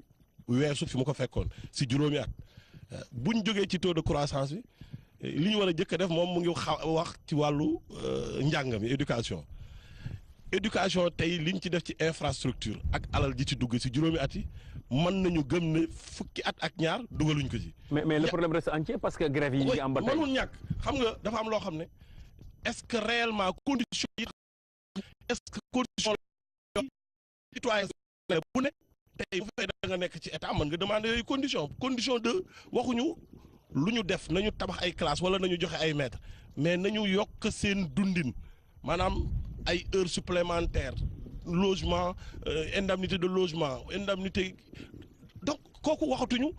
weesu fi mu ko fekkoon si juróomi at buñ jógee ci taux de croissance bi li ñu war a jëkk a def moom mu ngi wax ci wàllu njàng mi éducation tey liñ ci def ci infrastructure ak alal ji ci dugg si juróomi at yi mën nañu gëm ne fukki at ak ñaar dugaluñ ko ci. mais le problème reste entier parce que grève yi am ba tey mënul ñàkk xam nga dafa am loo xam ne est-ce que réellement condition yi citoyen bu ne tey bu fekkee da nga nekk ci état mën nga demander yooyu condition de waxuñu lu ñu def nañu tabax ay classes wala nañu joxe ay maîtres mais nañu yokk seen dundin maanaam ay heures supplémentaires logement indemnité de logement indemnité donc kooku waxatuñu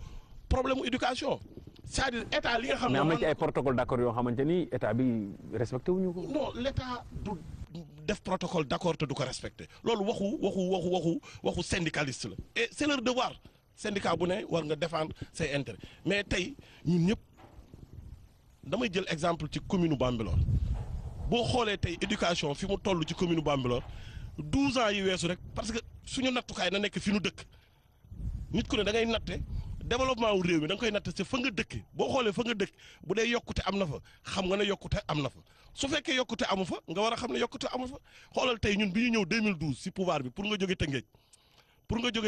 problème mu éducation c'est-à-dire état li nga xam ne. mais am na ci ay protocole d'accord yoo xamante ni état bi respecté wuñu ko. non l'état du def protocole d'accord te du ko respecté loolu waxu syndicaliste la et c'est leur devoir syndicat bu ne war nga défendre ses intérêts mais tey ñun ñëpp damay jël exemple ci commune Bambilor boo xoolee tey éducation fi mu toll ci commune Bambilor 12 ans yi weesu rek parce que suñu nattukaay na nekk fi nu dëkk nit ku ne da ngay natte développement wu réew mi da nga koy natte c'est fa nga dëkk boo xoolee fa nga dëkk bu dee yokkute am na fa xam nga ne yokkute am na fa su fekkee yokkute amu fa nga war a xam ne yokkute amu fa xoolal tey ñun bi ñu ñëw 2012 si pouvoir bi pour nga jóge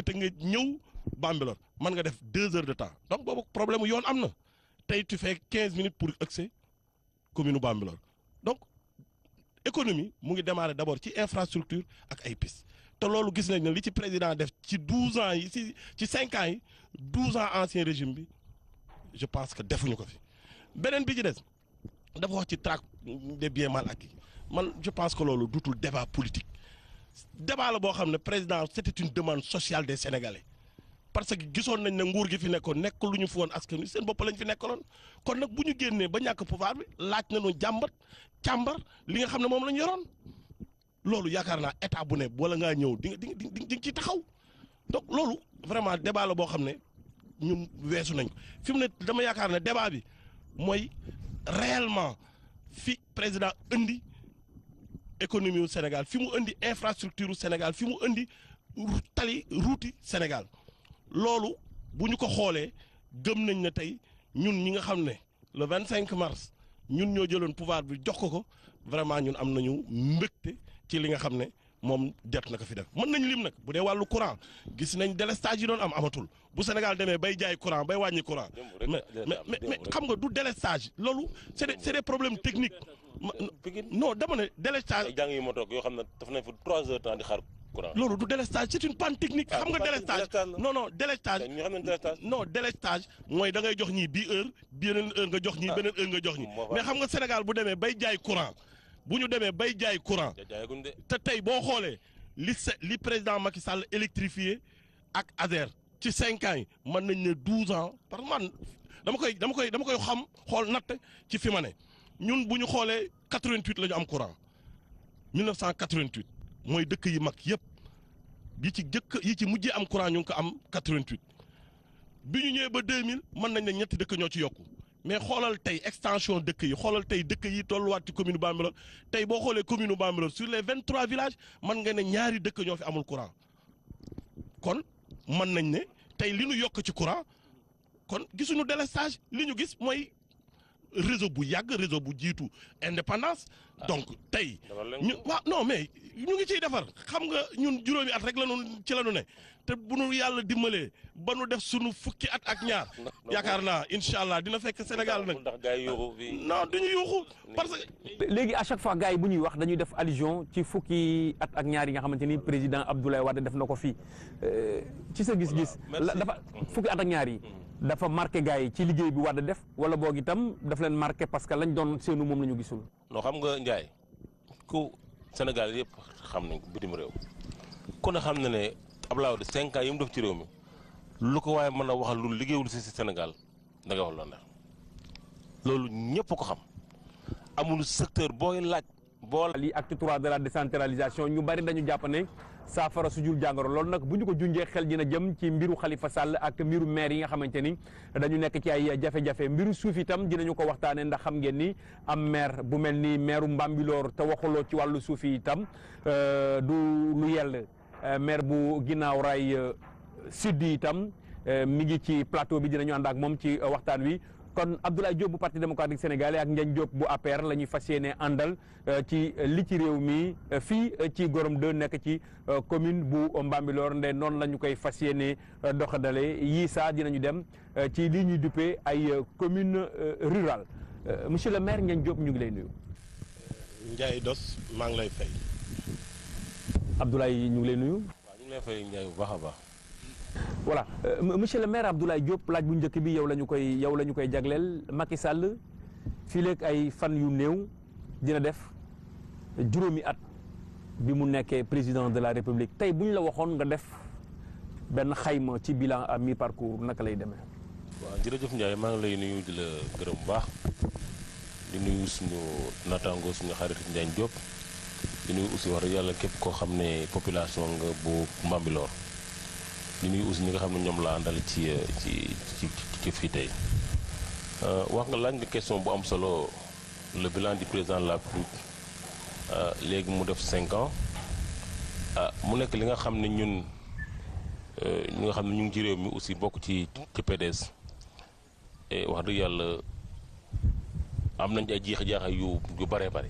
Tëngéej ñëw Bambilor mën nga def 2 heures de temps donc boobu problème mu yoon am na tey tu fais 15 minutes pour accès commune Bambilor donc économie mu ngi démarrer d'abord ci infrastructure ak ay piste te loolu gis nañ ne li ci président def ci 12 ans yi ci 5 ans yi 12 ans ancien régime bi je pense que defuñu ko fi beneen bi ci des dafa wax ci traque des biens mal acquis man je pense que loolu dutul débat politique débat la boo xam ne président c'était une demande sociale des Sénégalais parce que gisoon nañ ne nguur gi fi nekkoon nekk lu ñu fi woon askan wi seen bopp lañ fi nekkaloon kon nag bu ñu génnee ba ñàkk pouvoir bi laaj nañu càmbar li nga xam ne moom la ñu yoroon loolu yaakaar naa état bu ne wala ngaa ñëw di nga ci taxaw donc loolu vraiment débat la boo xam ne ñun weesu nañ ko fi mu ne dama yaakaar ne débat bi mooy réellement fi président indi économie wu Sénégal fi mu indi infrastructure wu Sénégal fi mu indi tali ruuti Sénégal loolu bu ñu ko xoolee gëm nañ ne tey ñun ñi nga xam ne le 25 mars ñun ñoo jëloon pouvoir bi jox ko vraiment ñun am nañu mbégte ci li nga xam ne moom jot na ko fi def mën nañ lim nag bu dee wàllu courant gis nañ délestage yi doon amatul bu Sénégal demee bay jaay courant bay wàññi courant mais xam nga du délestage loolu c'est des problèmes techniques non dama ne délestage. jàng yi ma toog yoo xam ne daf nañ fa 3 heures temps di xaar courant. loolu du délestage c'est une panne technique. xam nga délestage non délestage. ñu xam ne délestage. non délestage mooy da ngay jox ñii bii heure beneen heure nga jox ñii beneen heure nga jox ñii mais xam nga Sénégal bu demee bay jaay courant bu ñu demee bay jaay courant te tey boo xoolee li président Macky Sall électrifié ak ASER ci 5 ans yi mën nañ ne 12 ans parce que man dama koy xam xool natt ci fi ma ne ñun bu ñu xoolee 88 la ñu am courant 1988 mooy dëkk yi mag yëpp yi ci mujjee am courant ñu ngi ko am 88 bi ñu ñëwee ba 2000 mën nañ ne ñetti dëkk ñoo ci yokku mais xoolal tey extension dëkk yi xoolal tey dëkk yi tolluwaat ci commune Bambilor tey boo xoolee commune Bambilor sur les 23 villages mën nga ne ñaari dëkk ñoo fi amul courant kon mën nañ ne tey li ñu yokk ci courant kon gisuñu délestage li ñu gis mooy réseau bu yàgg réseau bu jiitu indépendance donc tey ñu waaw non mais ñu ngi ciy defar xam nga ñun juróomi at rek ci la ñu ne te bu nu yàlla dimbalee ba nu def sunu fukki at ak ñaar yaakaar naa incha allah dina fekk Sénégal nag non duñu yuuxu parce que léegi à chaque fois gars yi bu ñuy wax dañuy def allusion ci fukki at ak ñaar yi nga xamante ni président Abdoulaye Wade def na ko fii ci sa gis-gis dafa fukki at ak ñaar yi dafa marqué gars yi ci liggéey bi Wade def wala boog itam daf leen marqué parce que lañ doon seenu moom la ñu gisul. non xam nga Ndiaye ku Sénégal yëpp xam nañ ko bitim réew ku ne xam na ne Abdoulaye Wade 5 ans yi mu def ci réew mi lu ko waaye mën a waxal lu liggéeyul si Sénégal da ngay wax loolu loolu ñëpp ko xam amul secteur booy laaj. lii acte 3 de la décentralisation ñu bari dañu jàpp ne saafara su jur jàngoro loolu nag bu ñu ko junjee xel dina jëm ci mbiru Khalifa Sall ak mbiru maire yi nga xamante ni dañu nekk ci ay jafe-jafe mbiru suuf itam dinañu ko waxtaanee ndax xam ngeen ni am maire bu mel ni maire Mbambilor te waxuloo ci wàllu suuf yi itam du lu yell maire bu ginnaaw raay sud yi itam mi ngi ci plateau bi dinañu ànd ak moom ci waxtaan wi. kon Abdoulaye Diop bu parti démocratique sénégalais ak Ndiagne Diop bu APR la ñuy fas yéene àndal ci li ci réew mi fii ci Gorom 2 nekk ci commune bu Mbambilor nde noonu la ñu koy fas yéene doxadale yii saa dinañu dem ci li ñuy duppee ay commune rurale monsieur le maire Ndiagne Diop ñu ngi lay nuyu. Ndiaye Dos maa ngi lay fay. Abdoulaye ñu ngi lay nuyu. waaw ñu ngi lay fay Ndiaye bu baax a baax. voilà monsieur le maire Abdoulaye Diop laaj bu njëkk bi yow la ñu koy jagleel Macky Sall fii léegi ay fan yu néew dina def juróomi at bi mu nekkee président de la République tey bu ñu la waxoon nga def benn xayma ci bilan à mi-parcours naka lay demee. waaw jërëjëf Ndiaye maa ngi lay nuyu di la gërëm bu baax di nuyu suñu naataango suñu xarit Ndiagne Diop di nuyu aussi wax dëgg yàlla képp koo xam ne population nga bu Mbambilor. di nuyu aussi ñi nga xam ne ñoom laa àndal ci fii tey wax nga laaj nga question bu am solo le bilan du président de la République léegi mu def 5 ans mu nekk li nga xam ne ñun ñi nga xam ne ñu ngi ci réew mi aussi bokk ci PDS et wax dëgg yàlla am nañ ay jeex-jaaxa yu bëree bëri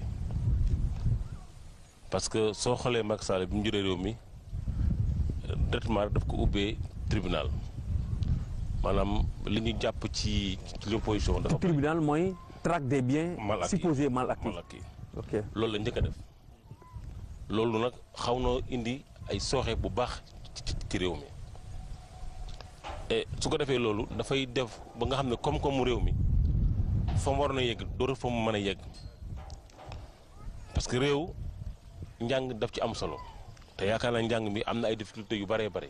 parce que soo xoolee Macky Sall bi mu jëlee réew mi. directement daf ko ubbee tribunal maanaam li ñu jàpp ci l'opposition dafa tribunal mooy traque des biens supposés mal acquis ok loolu la njëkk a def loolu nag xaw na indi ay sooxe bu baax ci réew mi et su ko defee loolu dafay def ba nga xam ne koom-koomu réew mi fa mu war na yegg dootul fa mu mën a yegg parce que réew njàng daf ci am solo te yaakaar naa njàng mi am na ay difficultés yu bëree bëri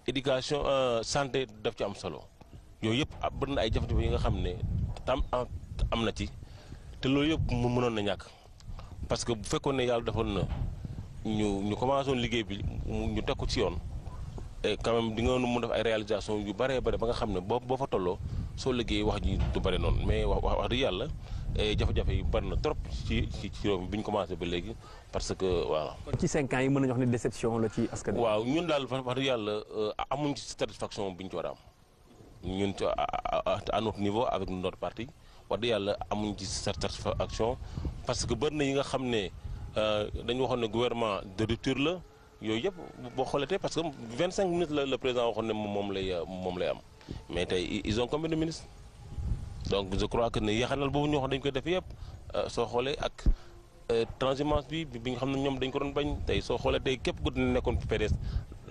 éducation santé daf ci am solo yooyu yëpp bëri na ay jafe-jafe yi nga xam ne tam am na ci te loolu yëpp mu mënoon na ñàkk parce que bu fekkoon ne yàlla defoon na ñu commencé woon liggéey bi ñu teg ko ci yoon et quand même di nga mun def ay réalisation yu bëree bëri ba nga xam ne boo fa tolloo soo liggéey wax ji du bëri noonu mais wax dëgg yàlla jafe-jafe yi bëri na trop ci réew mi bi ñu commencé ba léegi parce que voilà. kon ci 5 ans yi mën nañu wax ne déception la ci askan wi. waaw ñun daal wax dëgg yàlla amuñ ci satisfaction bi ñu ci war a am ñun à notre niveau avec notre parti wax dëgg yàlla amuñ ci satisfaction parce que bëri na yi nga xam ne dañu waxoon ne gouvernement de rupture la yooyu yëpp boo xoolatee parce que 25 minutes la le président waxoon ne moom lay am mais tey ils ont combien de ministres donc je crois que ne yaxanal boobu ñu wax dañ koy def yëpp soo xoolee ak transhumance bi nga xam ne ñoom dañ ko doon bañ tey soo xoolee tey képp ku nekkoon PDS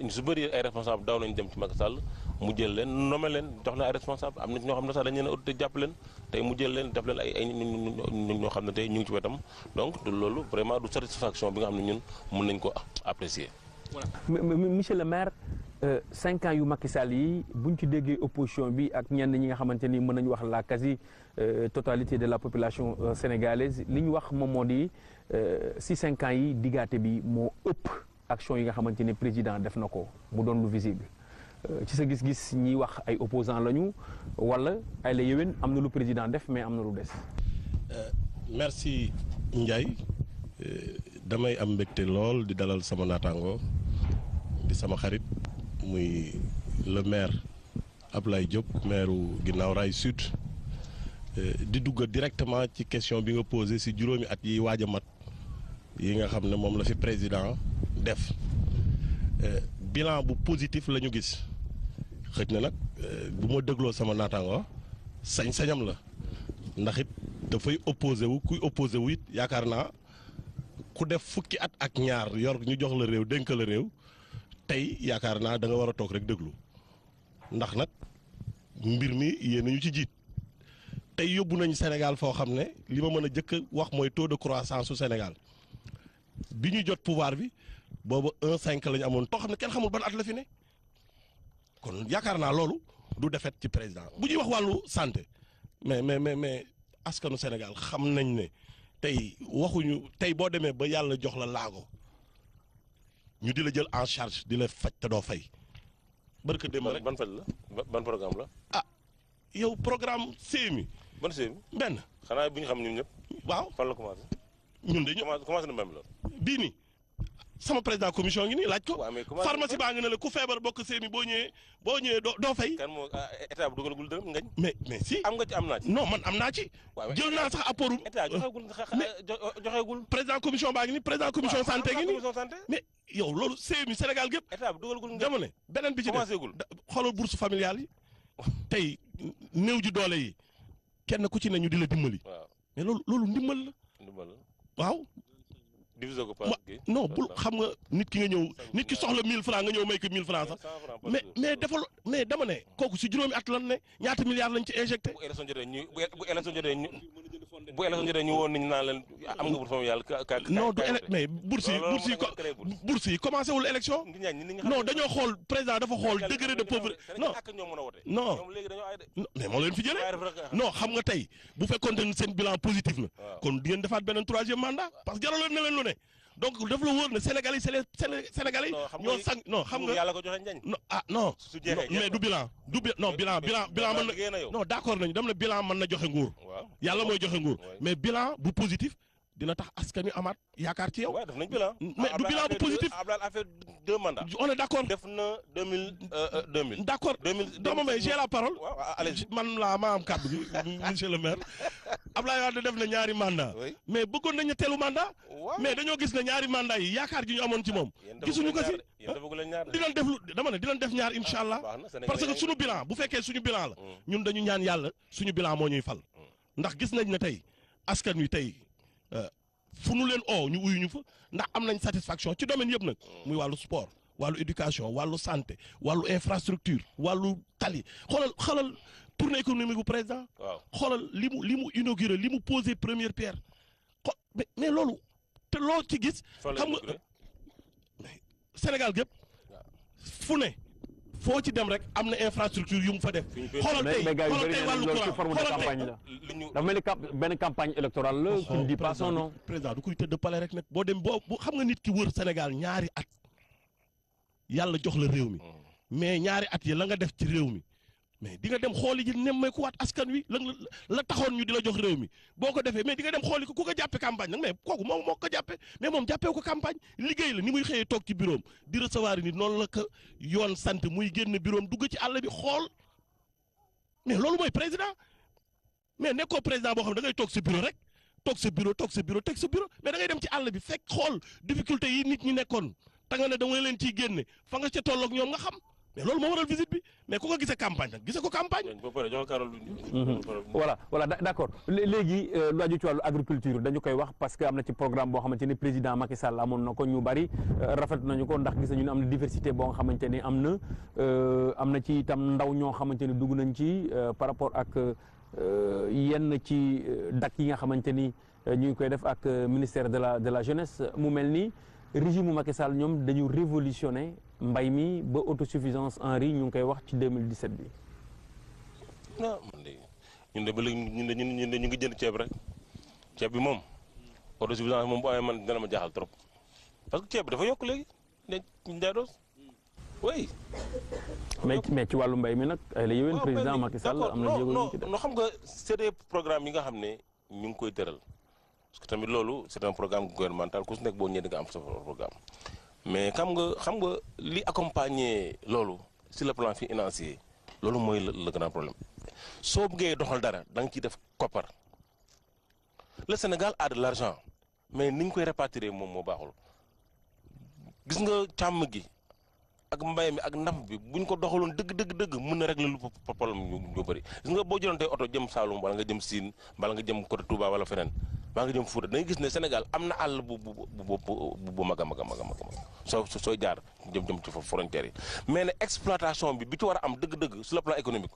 ñu su bëri ay responsable daaw nañu dem ci Macky Sall mu jël leen nommé leen jox leen ay responsable am na ñoo xam ne sax dañu leen audité jàpp leen tey mu jël leen def leen ay ñoo xam ne tey ñu ngi ci wetam donc loolu vraiment du satisfaction bi nga xam ne ñun mën nañ ko apprécier. voilà monsieur le maire 5 ans yu Macky Sall yi buñ ci déggee opposition bi ak ñenn ñi nga xamante ni mën nañu wax la quasi totalité de la population sénégalaise li ñu wax moom moo di si 5 ans yi digaate bi moo ëpp action yi nga xamante ni président def na ko mu doon lu visible ci sa gis-gis ñiy wax ay opposants lañu wala ay la yéwén am na lu président def mais am na lu des. merci Ndiaye damay am mbégte lool di dalal sama naataango di sama xarit muy le maire Ablaye Diop maire Guinaw Rail Sud di dugg directement ci question bi nga posé si juróomi at yi waaj a mat yi nga xam ne moom la fi président def bilan bu positif la ñu gis xëj na nag bu ma dégloo sama naataango sañ-sañam la ndax it dafay opposé wu kuy opposé wu it yaakaar naa ku def fukki at ak ñaar yor ñu jox la réew dénk la réew tey yaakaar naa da nga war a toog rek déglu ndax nag mbir mi yéen ñu ci jiit tey yóbbu nañu Sénégal foo xam ne li ma mën a jëkk wax mooy taux de croissance su Sénégal bi ñu jot pouvoir bi booba 1,5 la ñu amoon too xam ne kenn xamul ban at la fi ne kon yaakaar naa loolu du defet ci président bu ñuy wax wàllu santé mais askanu Sénégal xam nañ ne tey waxuñu tey boo demee ba yàlla jox la laago ñu di la jël en charge di la faj te doo fay. barke démb rek ban faj la ban programme la. ah yow programme CMU. ban CMU. benn. xanaa bu ñu xam ñun ñëpp. waaw fan la commencé. ñun de ñu commencé na même la. bii nii sama président commission ngi nii laaj ko. waaw mais commencé pharmacie baa ngi ne la ku feebar bokk CMU boo ñëwee doo fay. kan moo état bi dugalagul dërëm ngañ. mais si. am nga ci am naa ci. non man am naa ci. jël naa sax apportu. état joxeegul. président commission baa ngi nii président commission santé ngi nii. commission santé. mais yow loolu CMU Sénégal gépp. état bi dugalagul ngañ. dama ne beneen bi ci commencé gul. xoolal bourse familiale yi tey néew ji doole yi kenn ku ci ne ñu di la dimbali. waaw mais loolu ndimbal la. ndimbal la. waaw. divisé ko par non bul xam nga nit ki nga ñëw nit ki soxla 1000 francs nga ñëw may ko 1000 francs sax mais defal mais dama ne kooku si juróomi at lan ne ñaata milliards lañ ci injecté. bu élection jotee ñu woon nañu naan leen am nga bourse familiale non du mais bourse yi commencé wul élection. non dañoo xool président dafa xool degré de pauvreté non mais moo leen fi jëlee non xam nga tey bu fekkoon ne seen bilan positif na kon di ngeen defaat beneen 3e mandat parce que jaraloon na leen lu ne donc daf la wóor ne Sénégalais c'est les Sénégalais ñoo sang non xam nga yàlla ko joxe njañ. non mais du bilan bilan mën na non d'accord nañu dem na bilan mën na joxe nguur yàlla mooy joxe nguur mais bilan bu positif dina tax askan wi amaat yaakaar ci yow. waaw def nañ bilan. mais du bilan bu positif. Abdoulaye a fait 2 mandats. on est d'accord. def na 2000. d'accord dama may j'ai la parole. waaw allez man laa maa am kàddu gi monsieur le maire. Abdoulaye Wade def na ñaari mandat mais bëggoon nañu ñetteelu mandat. mais dañoo gis ne ñaari mandat yi yaakaar ji ñu amoon ci moom. gisuñu ko si. dinañ def lu dama ne dinañ def ñaar incha allah. parce que suñu bilan bu fekkee suñu bilan la. ñun dañu ñaan yàlla suñu bilan moo ñuy fal. ndax gis nañ ne tey askan wi tey fu nu leen ñu uyu ñu fa ndax am nañ satisfaction ci domaine yëpp nag muy wàllu sport wàllu éducation wàllu santé wàllu infrastructure wàllu tali xoolal tournée économique bu président. waaw xoolal li mu inauguré li mu posé première pierre mais loolu te loo ci gis. xam nga Sénégal gépp fu ne foo ci dem rek am na infrastructure yu mu fa def. xoolal tey wàllu courant dafa mel ni benn campagne électorale la. qui ne dit pas son nom. président du koy tëdd palais rek nag boo dem boo xam nga nit ki wër Sénégal ñaari at yàlla jox la réew mi mais ñaari at yi la nga def ci réew mi mais di nga dem xooli ji nemmeekuwaat askan wi la taxoon ñu di la jox réew mi boo ko defee mais di nga dem xooli ko ku ko jàppe campagne nag mais kooku moom moo ko jàppe mais moom jàppee ko campagne liggéey la ni muy xëyee toog ci bureau di recevoir nit noonu la ko yoon sant muy génn bureau dugg ci àll bi xool mais loolu mooy président mais nekkoo président boo xam ne da ngay toog sa bureau rek toog sa bureau mais da ngay dem ci àll bi fekk xool difficulté yi nit ñi nekkoon te nga ne da nga leen ciy génne fa nga ca tolloog ñoom nga xam mais loolu moo waral visite bi mais ku ko gisee campagne nag gisee ko campagne. voilà d'accord léegi lu aju ci wàllu agriculture dañu koy wax parce que am na ci programme boo xamante ni président Macky Sall amoon na ko ñu bari rafet nañu ko ndax gis nañu ne am na diversité boo nga xamante ni am na ci itam ndaw ñoo xamante ni dugg nañ ci par rapport ak yenn ci dak yi nga xamante ni ñu ngi koy def ak ministère de la jeunesse mu mel ni régime Macky Sall ñoom dañu révolutionné mbay mi ba autosuffisance en riz ñu ngi koy wax ci 2017 bi. non man de ñun de ba léegi ñun de ñu ngi jënd ceeb rek ceeb bi moom autosuffisance moom bu amee man dana ma jaaxal trop parce que ceeb bi dafa yokk léegi ñu jaay doos oui. mais ci wàllu mbay mi nag ay la yéwén président Macky Sall am na jéego yu ci def. non xam nga c'est des programmes yi nga xam ne ñu ngi koy tëral parce que tamit loolu c'est un programme gouvernemental ku si nekk boo ñëwee di nga am sa programme mais xam nga li accompagner loolu sur le plan financier loolu mooy le grand problème soo bëggee doxal dara da nga ciy def koppar le Sénégal a de l'argent mais ni ñu koy répartir moom moo baaxul gis nga càmm gi ak mbay mi ak napp bi buñ ko doxaloon dëgg mën na régler lu problème ñu bëri gis nga boo jëloon tey oto jëm Saloum wala nga jëm Sine wala nga jëm côté Touba wala feneen baa nga jëm Fouta da ngay gis ne Sénégal am na àll bu mag a mag sooy jaar jëm ci frontières yi mais ne exploitation bi ci war a am dëgg-dëgg sur le plan économique